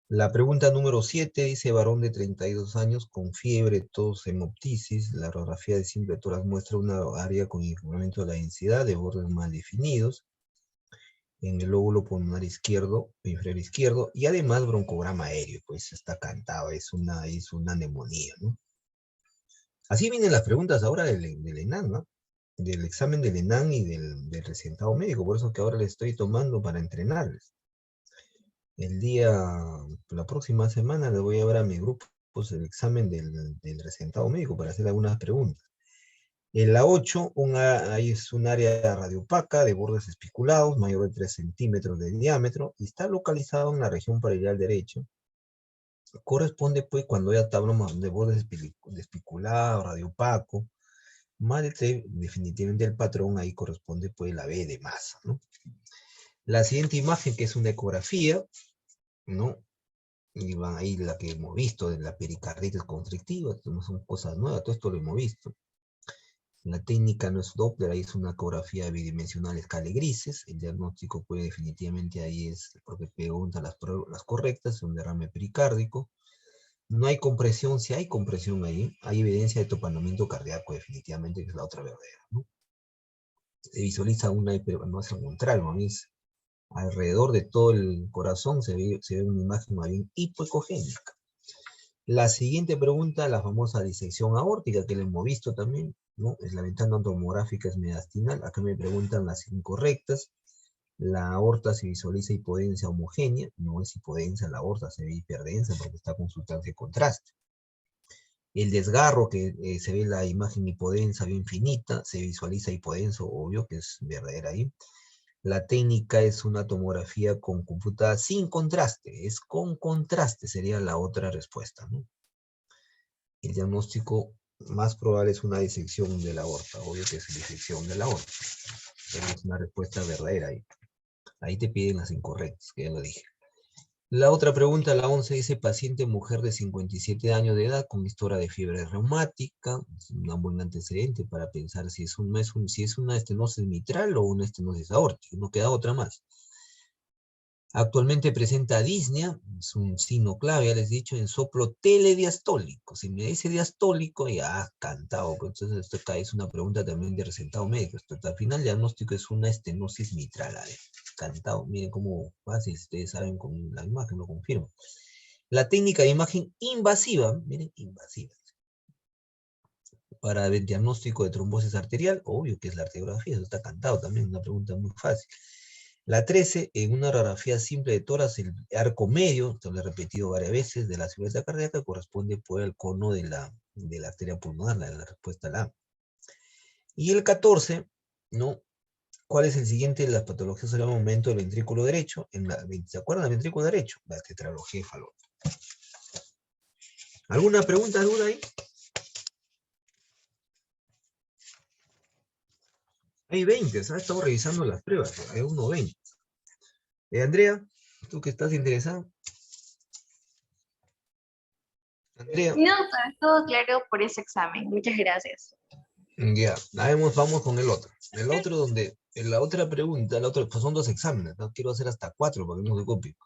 La pregunta número 7 dice, varón de 32 años con fiebre, tos, hemoptisis. La radiografía de simple tórax muestra una área con incremento de la densidad de bordes mal definidos en el lóbulo pulmonar izquierdo, inferior izquierdo, y además broncograma aéreo, pues está cantado, es una neumonía, ¿no? Así vienen las preguntas ahora del ENAM, ¿no? Del examen del ENAM y del recentado médico, por eso que ahora les estoy tomando para entrenarles. La próxima semana les voy a llevar a mi grupo pues, el examen del recentado médico para hacer algunas preguntas. En la 8, ahí es un área radiopaca de bordes espiculados, mayor de 3 centímetros de diámetro, y está localizado en la región parietal derecho. Corresponde, pues, cuando ya hablamos de bordes espiculados, radiopaco, más de 3, definitivamente el patrón ahí corresponde, pues, la B de masa, ¿no? La siguiente imagen, que es una ecografía, ¿no? Y van ahí la que hemos visto, de la pericarditis constrictiva, no son cosas nuevas, todo esto lo hemos visto. La técnica no es Doppler, ahí es una ecografía bidimensional escala grises. El diagnóstico, pues definitivamente ahí es, porque pregunta las correctas, un derrame pericárdico. No hay compresión, si hay compresión ahí, hay evidencia de topanamiento cardíaco, definitivamente, que es la otra verdadera, ¿no? Se visualiza no es al contrario, a mí es alrededor de todo el corazón, se ve una imagen más bien hipoecogénica. La siguiente pregunta, la famosa disección aórtica, que la hemos visto también, ¿no? Es la ventana tomográfica es mediastinal. Acá me preguntan las incorrectas. La aorta se visualiza hipodensa homogénea. No es hipodensa, la aorta se ve hiperdensa porque está con sustancia de contraste. El desgarro, que se ve la imagen hipodensa bien finita, se visualiza hipodenso, obvio que es verdadera ahí. La técnica es una tomografía computada sin contraste, es con contraste, sería la otra respuesta, ¿no? El diagnóstico más probable es una disección de la aorta, obvio que es disección de la aorta, pero es una respuesta verdadera ahí. Ahí te piden las incorrectas, que ya lo dije. La otra pregunta, la 11, dice, paciente mujer de 57 años de edad con historia de fiebre reumática, es un buen antecedente para pensar si es, si es una estenosis mitral o una estenosis aórtica, no queda otra más. Actualmente presenta disnea, es un signo clave, ya les he dicho, en soplo telediastólico. Si me dice diastólico, ya cantado. Entonces, esto acá es una pregunta también de recetado médico. Al final, el diagnóstico es una estenosis mitral. A ver, cantado. Miren cómo fácil, ustedes saben con la imagen, lo confirmo. La técnica de imagen invasiva, miren, invasiva. Para el diagnóstico de trombosis arterial, obvio que es la arteriografía, eso está cantado también, una pregunta muy fácil. La 13, en una radiografía simple de tórax, el arco medio, esto lo he repetido varias veces, de la silueta cardíaca, corresponde por el cono de la arteria pulmonar, la respuesta a la A. Y el 14, ¿no? ¿Cuál es el siguiente de las patologías del aumento del ventrículo derecho? ¿Se acuerdan del ventrículo derecho? La tetralogía de Fallot. ¿Alguna pregunta, duda ahí? Hay 20, ¿sabes? Estamos revisando las pruebas, hay uno 20. Andrea, ¿tú que estás interesado? Andrea. No, doctor, todo claro por ese examen. Muchas gracias. Ya, vamos con el otro. El otro donde, en la otra pregunta, pues son 2 exámenes, no quiero hacer hasta 4 para que no se copie.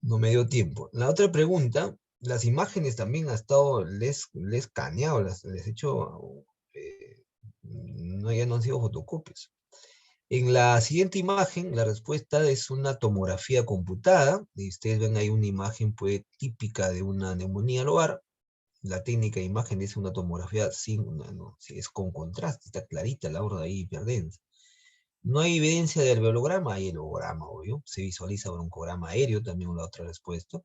No me dio tiempo. La otra pregunta, las imágenes también ha estado, les he escaneado, les he hecho, no, ya no han sido fotocopias. En la siguiente imagen, la respuesta es una tomografía computada, y ustedes ven ahí una imagen pues, típica de una neumonía lobar. La técnica de imagen es una tomografía es con contraste, está clarita la aorta ahí hiperdensa. No hay evidencia de alveolograma, hay elograma, obvio. Se visualiza broncograma aéreo, también la otra respuesta.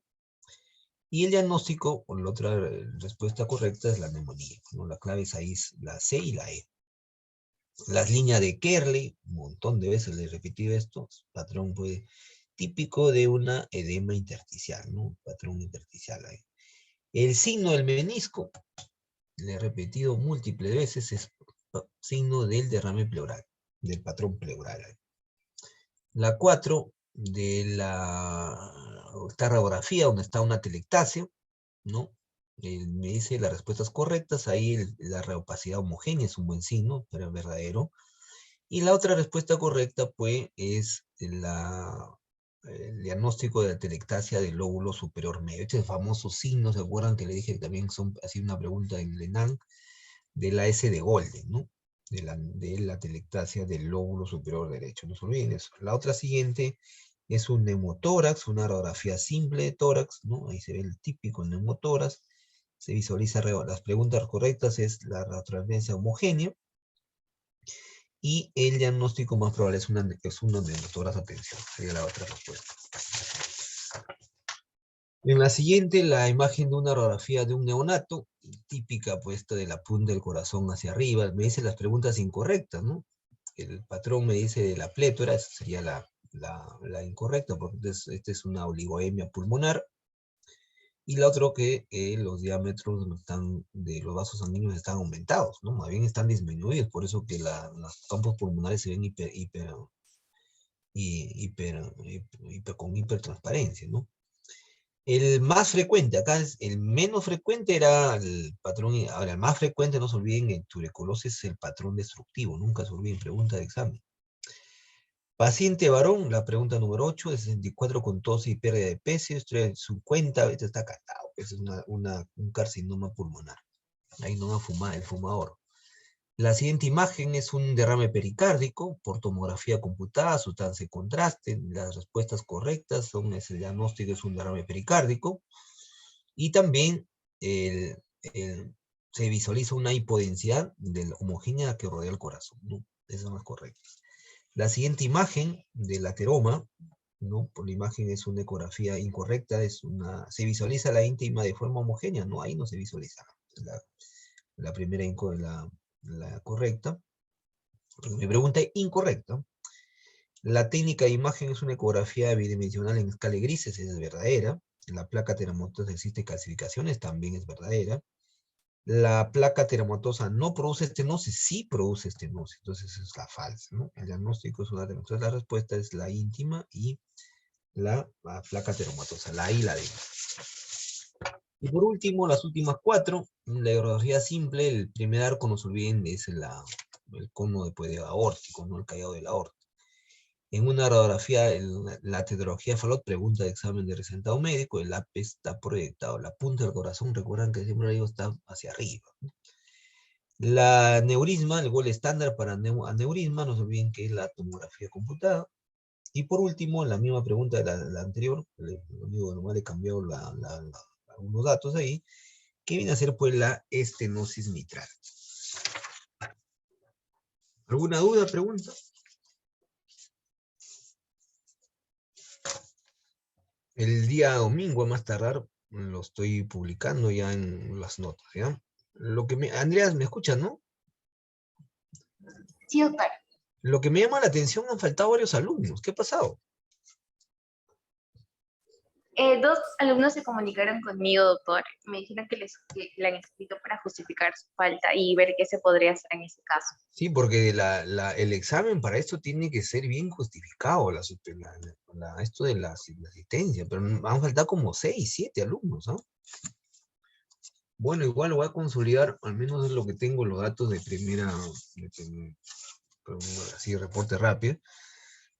Y el diagnóstico, o la otra respuesta correcta es la neumonía, ¿no? La clave es ahí la C y la E. Las líneas de Kerley, un montón de veces les he repetido esto, patrón pues, típico de una edema intersticial, ¿no? Patrón intersticial ahí. El signo del menisco, le he repetido múltiples veces, es signo del derrame pleural, del patrón pleural. La 4, de la radiografía, donde está una telectasia, ¿no? Me dice las respuestas correctas, ahí la reopacidad homogénea es un buen signo, pero es verdadero. Y la otra respuesta correcta, pues, es el diagnóstico de la telectasia del lóbulo superior medio. Este famoso signo, ¿se acuerdan que le dije que también son, así una pregunta en Lenan, de la S de Golden, ¿no? De la telectasia del lóbulo superior derecho. No se olviden eso. La otra siguiente es un neumotórax, una radiografía simple de tórax, ¿no? Ahí se ve el típico neumotórax. Se visualiza, las preguntas correctas es la radiotransferencia homogénea. Y el diagnóstico más probable es una neumotórax, atención. Sería la otra respuesta. En la siguiente, la imagen de una radiografía de un neonato, típica puesta de la punta del corazón hacia arriba. Me dice las preguntas incorrectas, ¿no? El patrón me dice de la plétora, esa sería la incorrecta, porque esta es una oligoemia pulmonar. Y la otra que los diámetros de los vasos sanguíneos están aumentados, ¿no? Más bien están disminuidos, por eso que los campos pulmonares se ven con hipertransparencia, ¿no? El más frecuente, acá es el menos frecuente era el patrón, ahora el más frecuente, no se olviden, en tuberculosis es el patrón destructivo, nunca se olviden, pregunta de examen. Paciente varón, la pregunta número 8, de 64 con tos y pérdida de peso, 50, esto está catado, es un carcinoma pulmonar. Ahí no va a fumar el fumador. La siguiente imagen es un derrame pericárdico por tomografía computada, sustancia de contraste. Las respuestas correctas son ese diagnóstico, es un derrame pericárdico. Y también se visualiza una hipodensidad homogénea que rodea el corazón, ¿no? Esas son las correctas. La siguiente imagen del ateroma, ¿no? Por la imagen es una ecografía incorrecta, se visualiza la íntima de forma homogénea, no, ahí no se visualiza. La primera la correcta. Mi pregunta es incorrecta. La técnica de imagen es una ecografía bidimensional en escala de grises, es verdadera. La placa teramatosa existe calcificaciones, también es verdadera. La placa teramatosa no produce estenosis, sí produce estenosis, entonces esa es la falsa, ¿no? El diagnóstico es una estenosis. La respuesta es la íntima y la placa teromatosa, la A y la D. Y por último, las últimas 4, la radiografía simple, el primer arco, no se olviden, es el cono de aórtico, ¿no? El callado de la aorta. En una radiografía, la tetralogía Fallot pregunta de examen de resentado médico, el AP está proyectado, la punta del corazón, recuerdan que siempre digo, está hacia arriba, ¿no? La neurisma, el gol estándar para aneurisma, no se olviden que es la tomografía computada. Y por último, la misma pregunta de la anterior, lo único que nomás le he cambiado algunos datos ahí, que viene a ser pues la estenosis mitral. ¿Alguna duda, pregunta? El día domingo, a más tardar, lo estoy publicando ya en las notas, ¿ya? Andreas, ¿me escuchas, no? Sí, doctor. Lo que me llama la atención, han faltado varios alumnos. ¿Qué ha pasado? 2 alumnos se comunicaron conmigo, doctor. Me dijeron que le han escrito para justificar su falta y ver qué se podría hacer en ese caso. Sí, porque el examen para esto tiene que ser bien justificado, esto de la asistencia, pero han faltado como 6, 7 alumnos, ¿no? Bueno, igual lo voy a consolidar, al menos es lo que tengo, los datos de así reporte rápido,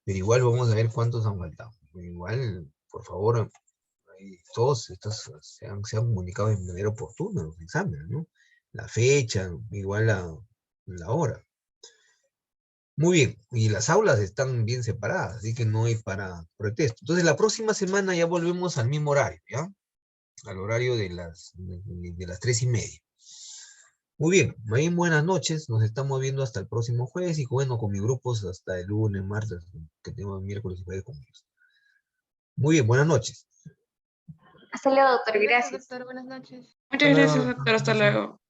pero igual vamos a ver cuántos han faltado. Igual, por favor, todos estos se han comunicado de manera oportuna los exámenes, ¿no? La fecha, igual la hora. Muy bien, y las aulas están bien separadas, así que no hay para protesto. Entonces la próxima semana ya volvemos al mismo horario, ¿ya? Al horario de las 3:30. Muy bien, muy buenas noches, nos estamos viendo hasta el próximo jueves y bueno, con mis grupos hasta el lunes, martes, que tengo miércoles y jueves conmigo. Muy bien, buenas noches. Hasta luego, doctor. Gracias. Doctor, buenas noches. Muchas gracias, doctor. Hasta luego.